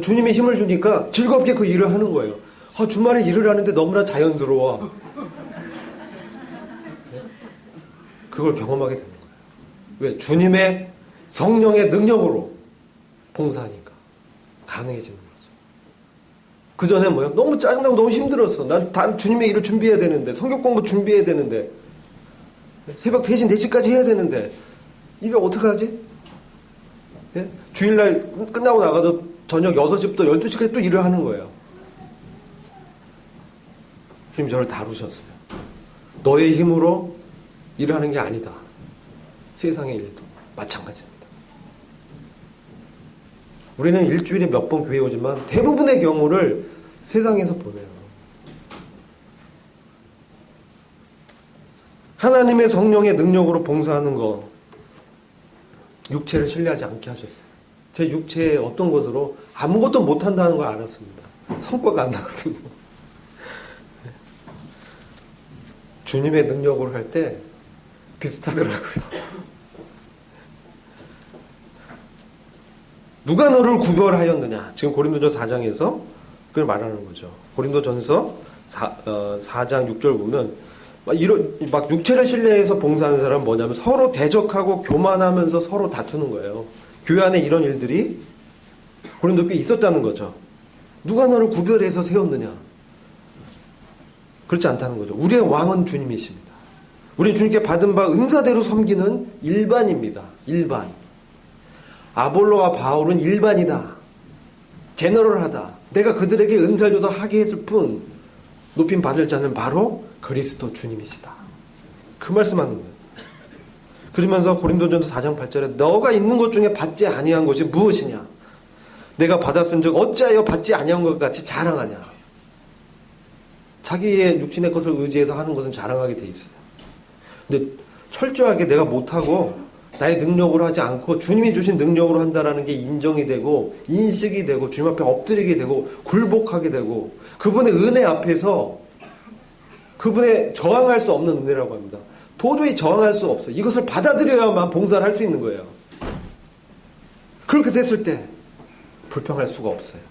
S1: 주님이 힘을 주니까 즐겁게 그 일을 하는 거예요. 주말에 일을 하는데 너무나 자연스러워. 그걸 경험하게 되는 거예요. 왜? 주님의 성령의 능력으로 봉사하니까 가능해지는 거죠. 그 전에 뭐야? 너무 짜증나고 너무 힘들었어. 난 다른 주님의 일을 준비해야 되는데, 성경 공부 준비해야 되는데, 새벽 3시, 4시까지 해야 되는데, 이걸 어떡하지? 예? 주일날 끝나고 나가도 저녁 6시부터 12시까지 또 일을 하는 거예요. 주님 저를 다루셨어요. 너의 힘으로 일을 하는 게 아니다. 세상의 일도 마찬가지입니다. 우리는 일주일에 몇 번 교회 오지만 대부분의 경우를 세상에서 보내요. 하나님의 성령의 능력으로 봉사하는 거, 육체를 신뢰하지 않게 하셨어요. 제 육체의 어떤 것으로 아무것도 못한다는 걸 알았습니다. 성과가 안 나거든요. 주님의 능력으로 할 때 비슷하더라고요. 누가 너를 구별하였느냐? 지금 고린도전서 4장에서 그걸 말하는 거죠. 고린도전서 4장 6절 보면 막 육체를 신뢰해서 봉사하는 사람은 뭐냐면 서로 대적하고 교만하면서 서로 다투는 거예요. 교회 안에 이런 일들이 고린도 꽤 있었다는 거죠. 누가 너를 구별해서 세웠느냐? 그렇지 않다는 거죠. 우리의 왕은 주님이십니다. 우리 주님께 받은 바 은사대로 섬기는 일반입니다. 일반. 아볼로와 바울은 일반이다. 제너럴하다. 내가 그들에게 은사를 줘서 하게 했을 뿐 높임 받을 자는 바로 그리스도 주님이시다. 그 말씀하는 거예요. 그러면서 고린도전서 4장 8절에 너가 있는 것 중에 받지 아니한 것이 무엇이냐? 내가 받았은즉 어찌하여 받지 아니한 것 같이 자랑하냐? 자기의 육신의 것을 의지해서 하는 것은 자랑하게 돼 있어요. 근데 철저하게 내가 못하고 나의 능력으로 하지 않고 주님이 주신 능력으로 한다라는 게 인정이 되고 인식이 되고 주님 앞에 엎드리게 되고 굴복하게 되고 그분의 은혜 앞에서 그분의 저항할 수 없는 은혜라고 합니다. 도저히 저항할 수 없어요. 이것을 받아들여야만 봉사를 할 수 있는 거예요. 그렇게 됐을 때 불평할 수가 없어요.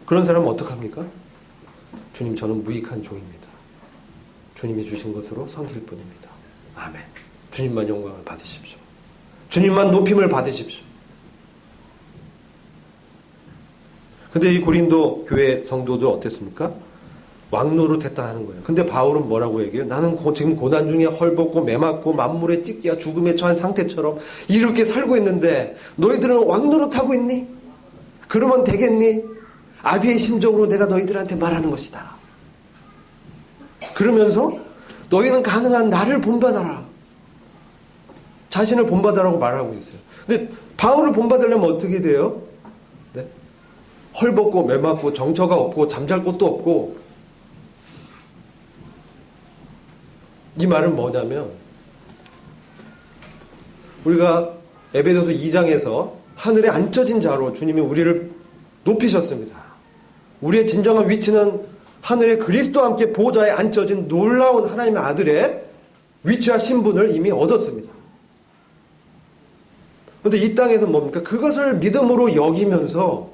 S1: 그런 사람은 어떡합니까? 주님, 저는 무익한 종입니다. 주님이 주신 것으로 섬길 뿐입니다. 아멘. 주님만 영광을 받으십시오. 주님만 높임을 받으십시오. 근데 이 고린도 교회 성도도 어땠습니까? 왕노릇했다 하는 거예요. 근데 바울은 뭐라고 얘기해요? 나는 지금 고난 중에 헐벗고 매맞고 만물에 찢기야 죽음에 처한 상태처럼 이렇게 살고 있는데 너희들은 왕노릇하고 있니? 그러면 되겠니? 아비의 심정으로 내가 너희들한테 말하는 것이다. 그러면서 너희는 가능한 나를 본받아라. 자신을 본받아라고 말하고 있어요. 근데 바울을 본받으려면 어떻게 돼요? 네? 헐벗고 매맞고 정처가 없고 잠잘 곳도 없고. 이 말은 뭐냐면 우리가 에베소서 2장에서 하늘에 앉혀진 자로 주님이 우리를 높이셨습니다. 우리의 진정한 위치는 하늘에 그리스도와 함께 보좌에 앉혀진 놀라운 하나님의 아들의 위치와 신분을 이미 얻었습니다. 그런데 이 땅에서 뭡니까? 그것을 믿음으로 여기면서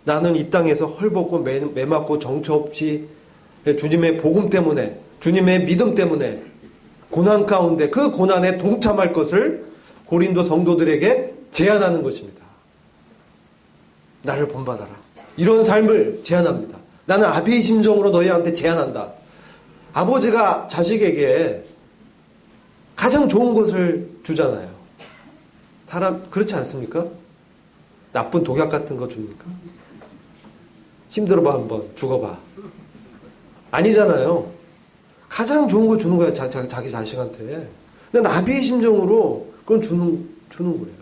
S1: 나는 이 땅에서 헐벗고 매맞고 정처 없이 주님의 복음 때문에 주님의 믿음 때문에 고난 가운데 그 고난에 동참할 것을 고린도 성도들에게 제안하는 것입니다. 나를 본받아라. 이런 삶을 제안합니다. 나는 아비의 심정으로 너희한테 제안한다. 아버지가 자식에게 가장 좋은 것을 주잖아요. 사람 그렇지 않습니까? 나쁜 독약 같은 거 줍니까? 힘들어봐 한번 죽어봐. 아니잖아요. 가장 좋은 거 주는 거야 자기 자식한테. 근데 아비의 심정으로 그건 주는 거예요.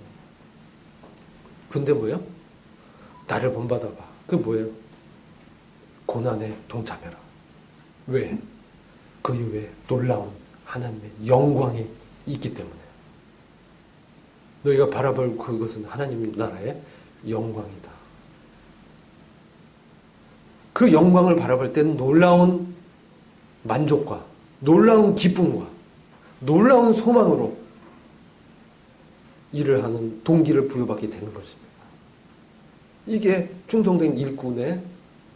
S1: 근데 뭐예요? 나를 본받아봐. 그게 뭐예요? 고난에 동참해라. 왜? 그 이후에 놀라운 하나님의 영광이 있기 때문에. 너희가 바라볼 그것은 하나님 나라의 영광이다. 그 영광을 바라볼 때는 놀라운 만족과 놀라운 기쁨과 놀라운 소망으로 일을 하는 동기를 부여받게 되는 것입니다. 이게 충성된 일꾼의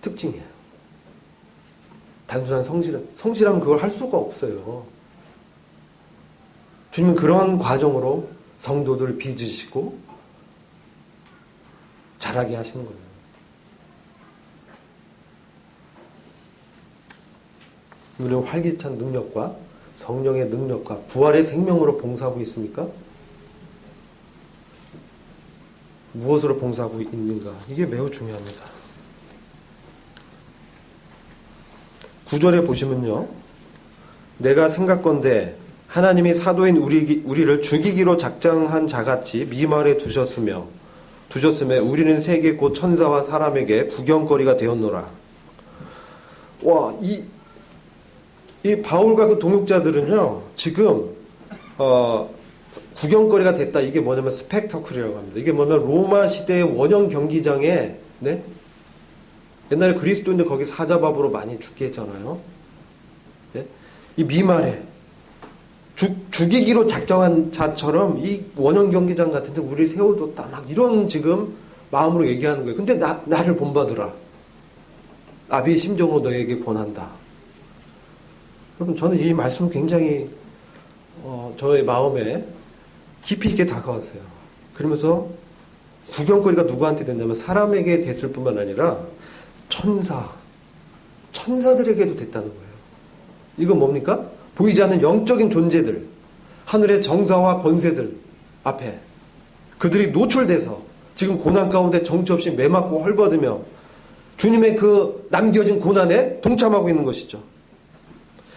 S1: 특징이에요. 단순한 성실하면 그걸 할 수가 없어요. 주님은 그런 과정으로 성도들을 빚으시고 자라게 하시는 거예요. 우리는 활기찬 능력과 성령의 능력과 부활의 생명으로 봉사하고 있습니까? 무엇으로 봉사하고 있는가? 이게 매우 중요합니다. 9절에 보시면요. 내가 생각건대 하나님이 사도인 우리를 죽이기로 작정한 자같이 미말에 두셨으며 우리는 세계 곧 천사와 사람에게 구경거리가 되었노라. 와, 이 바울과 그 동역자들은요, 지금 구경거리가 됐다. 이게 뭐냐면 스펙터클이라고 합니다. 이게 뭐냐면 로마 시대의 원형 경기장에, 네? 옛날에 그리스도인들 거기 사자밥으로 많이 죽게 했잖아요. 네? 이 미말에 죽이기로 작정한 자처럼 이 원형 경기장 같은데 우리를 세워뒀다. 막 이런 지금 마음으로 얘기하는 거예요. 근데 나를 본받으라. 아비의 심정으로 너에게 권한다. 여러분, 저는 이 말씀 굉장히 저의 마음에 깊이 있게 다가왔어요. 그러면서 구경거리가 누구한테 됐냐면 사람에게 됐을 뿐만 아니라 천사들에게도 됐다는 거예요. 이건 뭡니까? 보이지 않는 영적인 존재들, 하늘의 정사와 권세들 앞에 그들이 노출돼서 지금 고난 가운데 정처없이 매맞고 헐벗으며 주님의 그 남겨진 고난에 동참하고 있는 것이죠.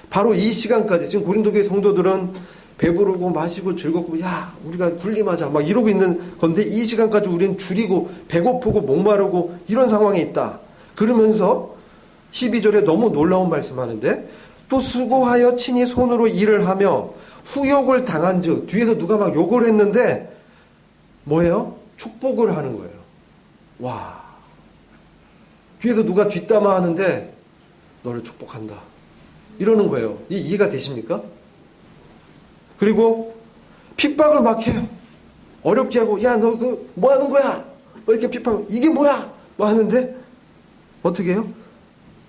S1: 바로 이 시간까지 지금 고린도교회 성도들은 배부르고 마시고 즐겁고 야 우리가 군림하자 막 이러고 있는 건데 이 시간까지 우리는 줄이고 배고프고 목마르고 이런 상황에 있다. 그러면서 12절에 너무 놀라운 말씀하는데 또 수고하여 친히 손으로 일을 하며 후욕을 당한 즉 뒤에서 누가 막 욕을 했는데 뭐예요? 축복을 하는 거예요. 와, 뒤에서 누가 뒷담화 하는데 너를 축복한다 이러는 거예요. 이해가 되십니까? 그리고 핍박을 막 해요. 어렵게 하고 야 너 그 뭐 하는 거야? 뭐 이렇게 핍박 이게 뭐야? 뭐 하는데 어떻게 해요?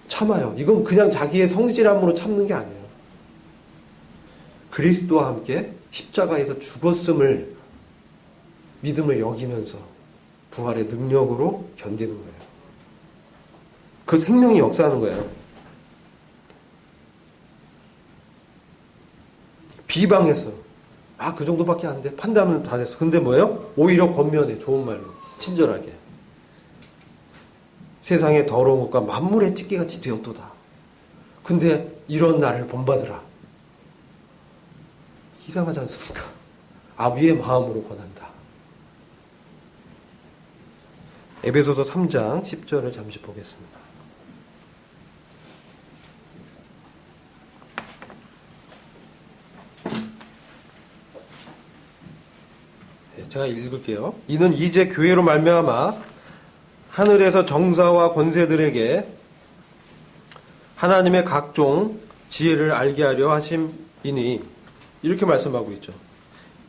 S1: 참아요. 이건 그냥 자기의 성실함으로 참는 게 아니에요. 그리스도와 함께 십자가에서 죽었음을 믿음을 여기면서 부활의 능력으로 견디는 거예요. 그 생명이 역사하는 거예요. 비방했어. 그 정도밖에 안 돼. 판단은 다 됐어. 근데 뭐예요? 오히려 권면해. 좋은 말로. 친절하게. 세상의 더러운 것과 만물의 찢기같이 되었도다. 근데 이런 나를 본받으라. 이상하지 않습니까? 아비의 마음으로 권한다. 에베소서 3장 10절을 잠시 보겠습니다. 제가 읽을게요. 이는 이제 교회로 말미암아 하늘에서 정사와 권세들에게 하나님의 각종 지혜를 알게 하려 하심이니 이렇게 말씀하고 있죠.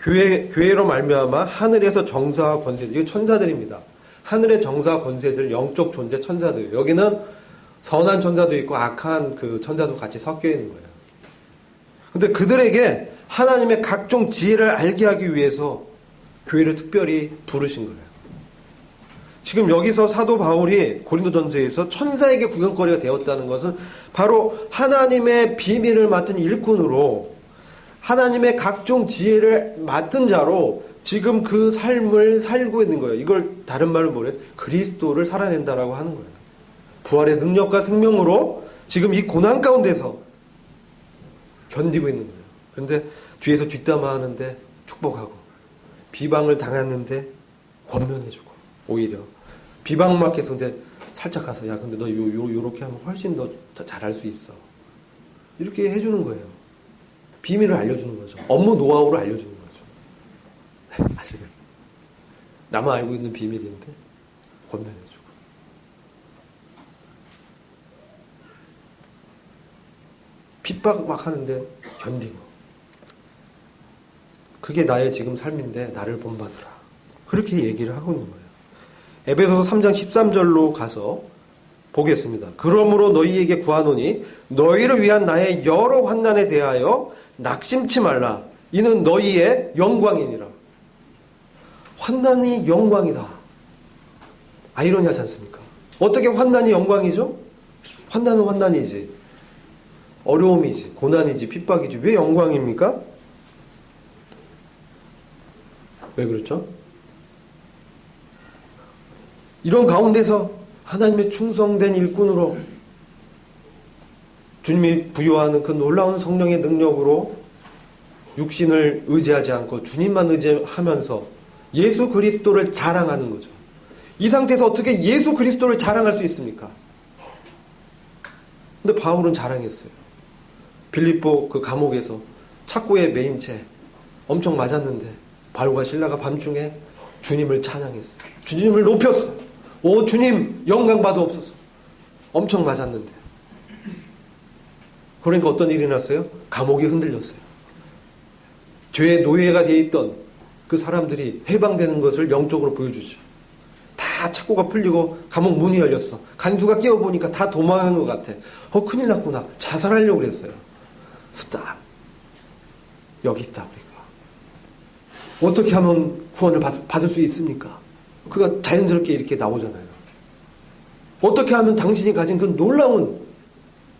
S1: 교회로 말미암아 하늘에서 정사와 권세들, 이거 천사들입니다. 하늘의 정사와 권세들, 영적 존재 천사들. 여기는 선한 천사도 있고 악한 그 천사도 같이 섞여 있는 거예요. 근데 그들에게 하나님의 각종 지혜를 알게 하기 위해서 교회를 특별히 부르신 거예요. 지금 여기서 사도 바울이 고린도전서에서 천사에게 구경거리가 되었다는 것은 바로 하나님의 비밀을 맡은 일꾼으로 하나님의 각종 지혜를 맡은 자로 지금 그 삶을 살고 있는 거예요. 이걸 다른 말로 뭐래요? 그리스도를 살아낸다라고 하는 거예요. 부활의 능력과 생명으로 지금 이 고난 가운데서 견디고 있는 거예요. 그런데 뒤에서 뒷담화하는데 축복하고 비방을 당했는데 권면해주고 오히려 비방막 해서 근데 살짝 가서 야 근데 너 요렇게 하면 훨씬 더 잘할 수 있어. 이렇게 해주는 거예요. 비밀을 알려주는 거죠. 업무 노하우를 알려주는 거죠. 아시겠어요? 나만 알고 있는 비밀인데 권면해주고. 핍박 막 하는데 견디고. 그게 나의 지금 삶인데 나를 본받으라. 그렇게 얘기를 하고 있는 거예요. 에베소서 3장 13절로 가서 보겠습니다. 그러므로 너희에게 구하노니 너희를 위한 나의 여러 환난에 대하여 낙심치 말라. 이는 너희의 영광이니라. 환난이 영광이다. 아이러니하지 않습니까? 어떻게 환난이 영광이죠? 환난은 환난이지. 어려움이지. 고난이지. 핍박이지. 왜 영광입니까? 왜 그렇죠? 이런 가운데서 하나님의 충성된 일꾼으로 주님이 부여하는 그 놀라운 성령의 능력으로 육신을 의지하지 않고 주님만 의지하면서 예수 그리스도를 자랑하는 거죠. 이 상태에서 어떻게 예수 그리스도를 자랑할 수 있습니까? 근데 바울은 자랑했어요. 빌립보 그 감옥에서 착고에 매인 채 엄청 맞았는데 바울과 실라가 밤중에 주님을 찬양했어요. 주님을 높였어요. 오 주님 영광 받으옵소서. 엄청 맞았는데. 그러니까 어떤 일이 났어요? 감옥이 흔들렸어요. 죄의 노예가 되어 있던 그 사람들이 해방되는 것을 영적으로 보여주죠. 다 착고가 풀리고 감옥 문이 열렸어. 간수가 깨워보니까 다 도망한 것 같아. 큰일 났구나. 자살하려고 그랬어요. 스탑. 여기 있다 우리가. 어떻게 하면 구원을 받을 수 있습니까? 그가 자연스럽게 이렇게 나오잖아요. 어떻게 하면 당신이 가진 그 놀라운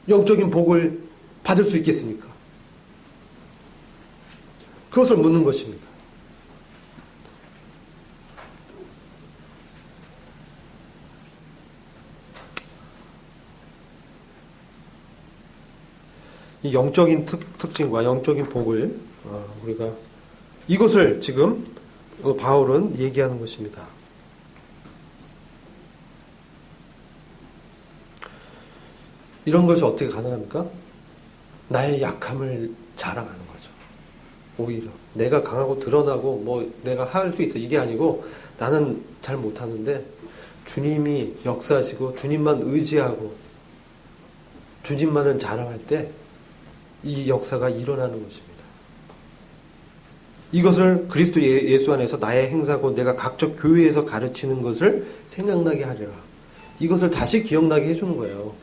S1: 영적인 복을 받을 수 있겠습니까? 그것을 묻는 것입니다. 이 영적인 특징과 영적인 복을 우리가 이것을 지금 바울은 얘기하는 것입니다. 이런 것이 어떻게 가능합니까? 나의 약함을 자랑하는 거죠. 오히려 내가 강하고 드러나고 뭐 내가 할 수 있어 이게 아니고 나는 잘 못하는데 주님이 역사하시고 주님만 의지하고 주님만을 자랑할 때 이 역사가 일어나는 것입니다. 이것을 그리스도 예수 안에서 나의 행사고 내가 각적 교회에서 가르치는 것을 생각나게 하리라. 이것을 다시 기억나게 해주는 거예요.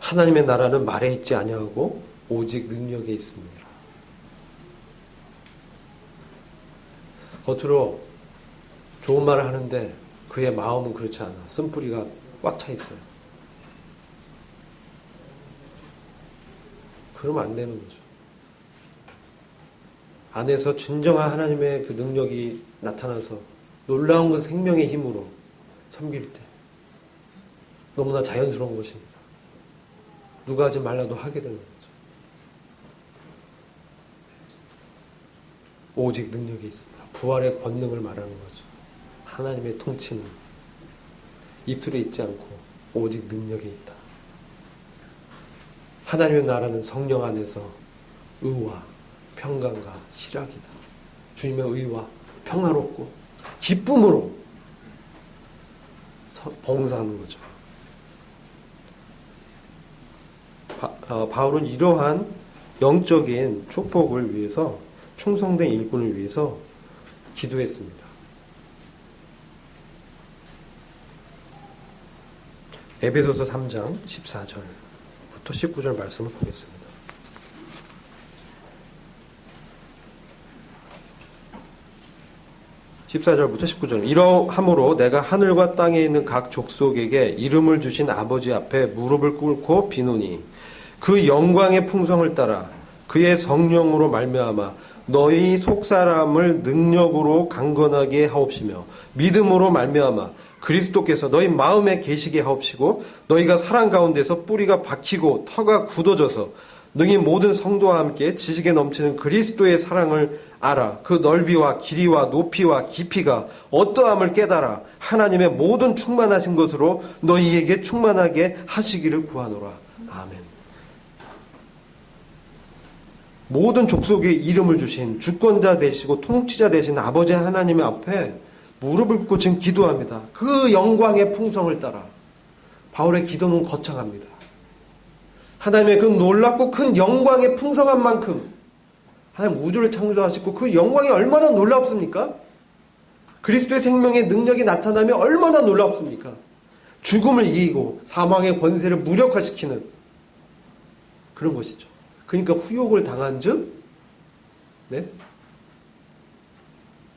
S1: 하나님의 나라는 말에 있지 아니하고 오직 능력에 있습니다. 겉으로 좋은 말을 하는데 그의 마음은 그렇지 않아. 쓴뿌리가 꽉 차 있어요. 그러면 안 되는 거죠. 안에서 진정한 하나님의 그 능력이 나타나서 놀라운 그 생명의 힘으로 섬길 때 너무나 자연스러운 것입니다. 누가 하지 말라도 하게 되는 거죠. 오직 능력이 있습니다. 부활의 권능을 말하는 거죠. 하나님의 통치는 입술에 있지 않고 오직 능력에 있다. 하나님의 나라는 성령 안에서 의와 평강과 실학이다. 주님의 의와 평화롭고 기쁨으로 봉사하는 거죠. 바울은 이러한 영적인 축복을 위해서 충성된 일꾼을 위해서 기도했습니다. 에베소서 3장 14절부터 19절 말씀을 보겠습니다. (14절부터 19절) 이러함으로 내가 하늘과 땅에 있는 각 족속에게 이름을 주신 아버지 앞에 무릎을 꿇고 비노니 그 영광의 풍성을 따라 그의 성령으로 말미암아 너희 속사람을 능력으로 강건하게 하옵시며 믿음으로 말미암아 그리스도께서 너희 마음에 계시게 하옵시고 너희가 사랑 가운데서 뿌리가 박히고 터가 굳어져서 능히 모든 성도와 함께 지식에 넘치는 그리스도의 사랑을 알아 그 넓이와 길이와 높이와 깊이가 어떠함을 깨달아 하나님의 모든 충만하신 것으로 너희에게 충만하게 하시기를 구하노라. 아멘. 모든 족속에 이름을 주신 주권자 되시고 통치자 되신 아버지 하나님의 앞에 무릎을 꿇고 지금 기도합니다. 그 영광의 풍성을 따라. 바울의 기도는 거창합니다. 하나님의 그 놀랍고 큰 영광의 풍성한 만큼 하나님 우주를 창조하시고 그 영광이 얼마나 놀랍습니까? 그리스도의 생명의 능력이 나타나면 얼마나 놀랍습니까? 죽음을 이기고 사망의 권세를 무력화시키는 그런 것이죠. 그러니까 후욕을 당한 즉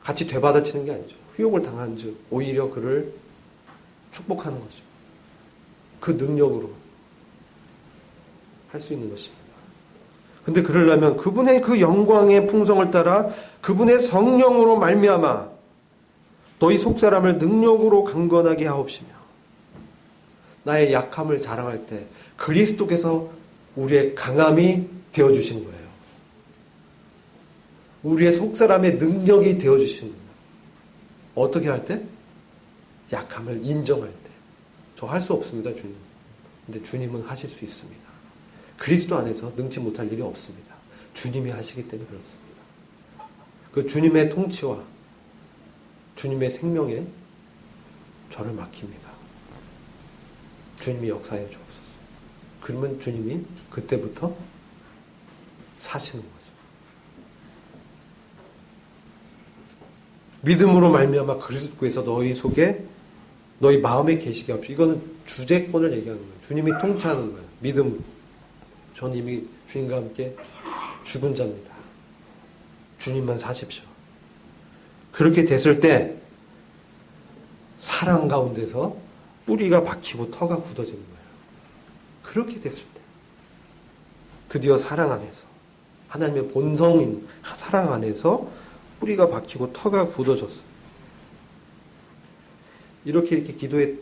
S1: 같이 되받아치는 게 아니죠. 후욕을 당한 즉 오히려 그를 축복하는 거죠. 그 능력으로 할 수 있는 것입니다. 근데 그러려면 그분의 그 영광의 풍성을 따라 그분의 성령으로 말미암아 너희 속사람을 능력으로 강건하게 하옵시며 나의 약함을 자랑할 때 그리스도께서 우리의 강함이 되어주시는 거예요. 우리의 속사람의 능력이 되어주시는 거예요. 어떻게 할 때? 약함을 인정할 때. 저 할 수 없습니다, 주님. 근데 주님은 하실 수 있습니다. 그리스도 안에서 능치 못할 일이 없습니다. 주님이 하시기 때문에 그렇습니다. 그 주님의 통치와 주님의 생명에 저를 맡깁니다. 주님이 역사해 주옵소서. 그러면 주님이 그때부터 사시는 거죠. 믿음으로 말미암아 그리스도께서 너희 속에 너희 마음에 계시게 하옵시고. 이거는 주제권을 얘기하는 거예요. 주님이 통치하는 거예요. 믿음으로. 전 이미 주님과 함께 죽은 자입니다. 주님만 사십시오. 그렇게 됐을 때 사랑 가운데서 뿌리가 박히고 터가 굳어지는 거예요. 그렇게 됐을 때 드디어 사랑 안에서, 하나님의 본성인 사랑 안에서 뿌리가 박히고 터가 굳어졌어요. 이렇게 기도의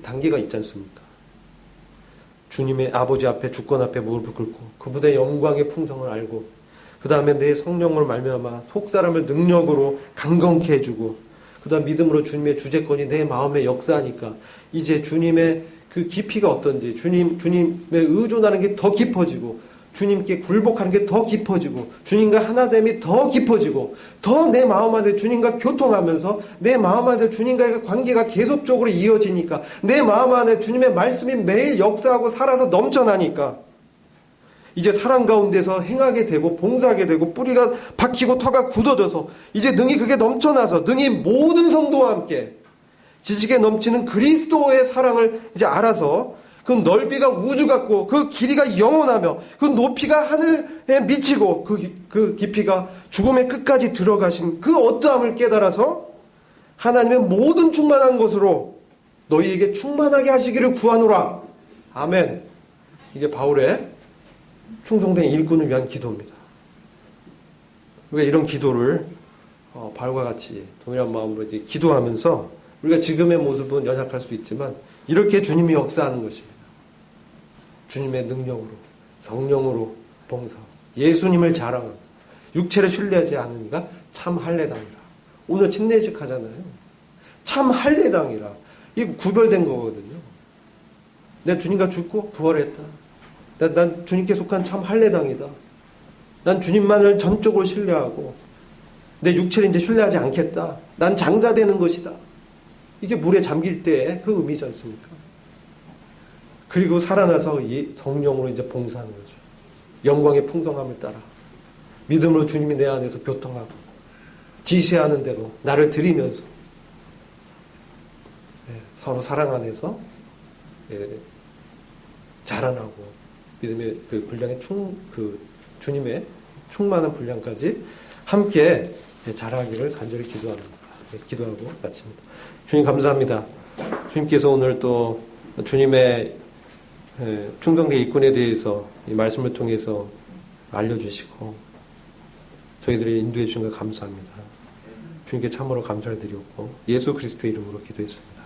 S1: 단계가 있지 않습니까? 주님의 아버지 앞에, 주권 앞에 무릎을 꿇고 그분의 영광의 풍성을 알고, 그 다음에 내 성령을 말미암아 속사람을 능력으로 강건케 해주고, 그 다음 믿음으로 주님의 주재권이 내 마음에 역사하니까 이제 주님의 그 깊이가 어떤지, 주님에 의존하는 게 더 깊어지고, 주님께 굴복하는 게 더 깊어지고, 주님과 하나됨이 더 깊어지고, 더 내 마음 안에 주님과 교통하면서 내 마음 안에 주님과의 관계가 계속적으로 이어지니까, 내 마음 안에 주님의 말씀이 매일 역사하고 살아서 넘쳐나니까 이제 사랑 가운데서 행하게 되고 봉사하게 되고 뿌리가 박히고 터가 굳어져서 이제 능히 그게 넘쳐나서 능히 모든 성도와 함께 지식에 넘치는 그리스도의 사랑을 이제 알아서 그 넓이가 우주 같고 그 길이가 영원하며 그 높이가 하늘에 미치고 그 깊이가 죽음의 끝까지 들어가신 그 어떠함을 깨달아서 하나님의 모든 충만한 것으로 너희에게 충만하게 하시기를 구하노라. 아멘. 이게 바울의 충성된 일꾼을 위한 기도입니다. 우리가 이런 기도를 바울과 같이 동일한 마음으로 이제 기도하면서 우리가 지금의 모습은 연약할 수 있지만 이렇게 주님이 역사하는 것입니다. 주님의 능력으로, 성령으로 봉사, 예수님을 자랑하고 육체를 신뢰하지 않는 이가 참 할례당이라. 오늘 침례식 하잖아요. 참 할례당이라. 이거 구별된 거거든요. 내가 주님과 죽고 부활했다. 난 주님께 속한 참 할례당이다. 난 주님만을 전적으로 신뢰하고 내 육체를 이제 신뢰하지 않겠다. 난 장사되는 것이다. 이게 물에 잠길 때의 그 의미지 않습니까? 그리고 살아나서 성령으로 이제 봉사하는 거죠. 영광의 풍성함을 따라 믿음으로 주님이 내 안에서 교통하고 지시하는 대로 나를 드리면서 서로 사랑 안에서 자라나고 믿음의 그 분량의 주님의 충만한 분량까지 함께 자라기를 간절히 기도합니다. 기도하고 마칩니다. 주님 감사합니다. 주님께서 오늘 또 주님의 충성된 일꾼에 대해서 이 말씀을 통해서 알려주시고 저희들이 인도해 주신 것 감사합니다. 주님께 참으로 감사를 드렸고 예수 그리스도의 이름으로 기도했습니다.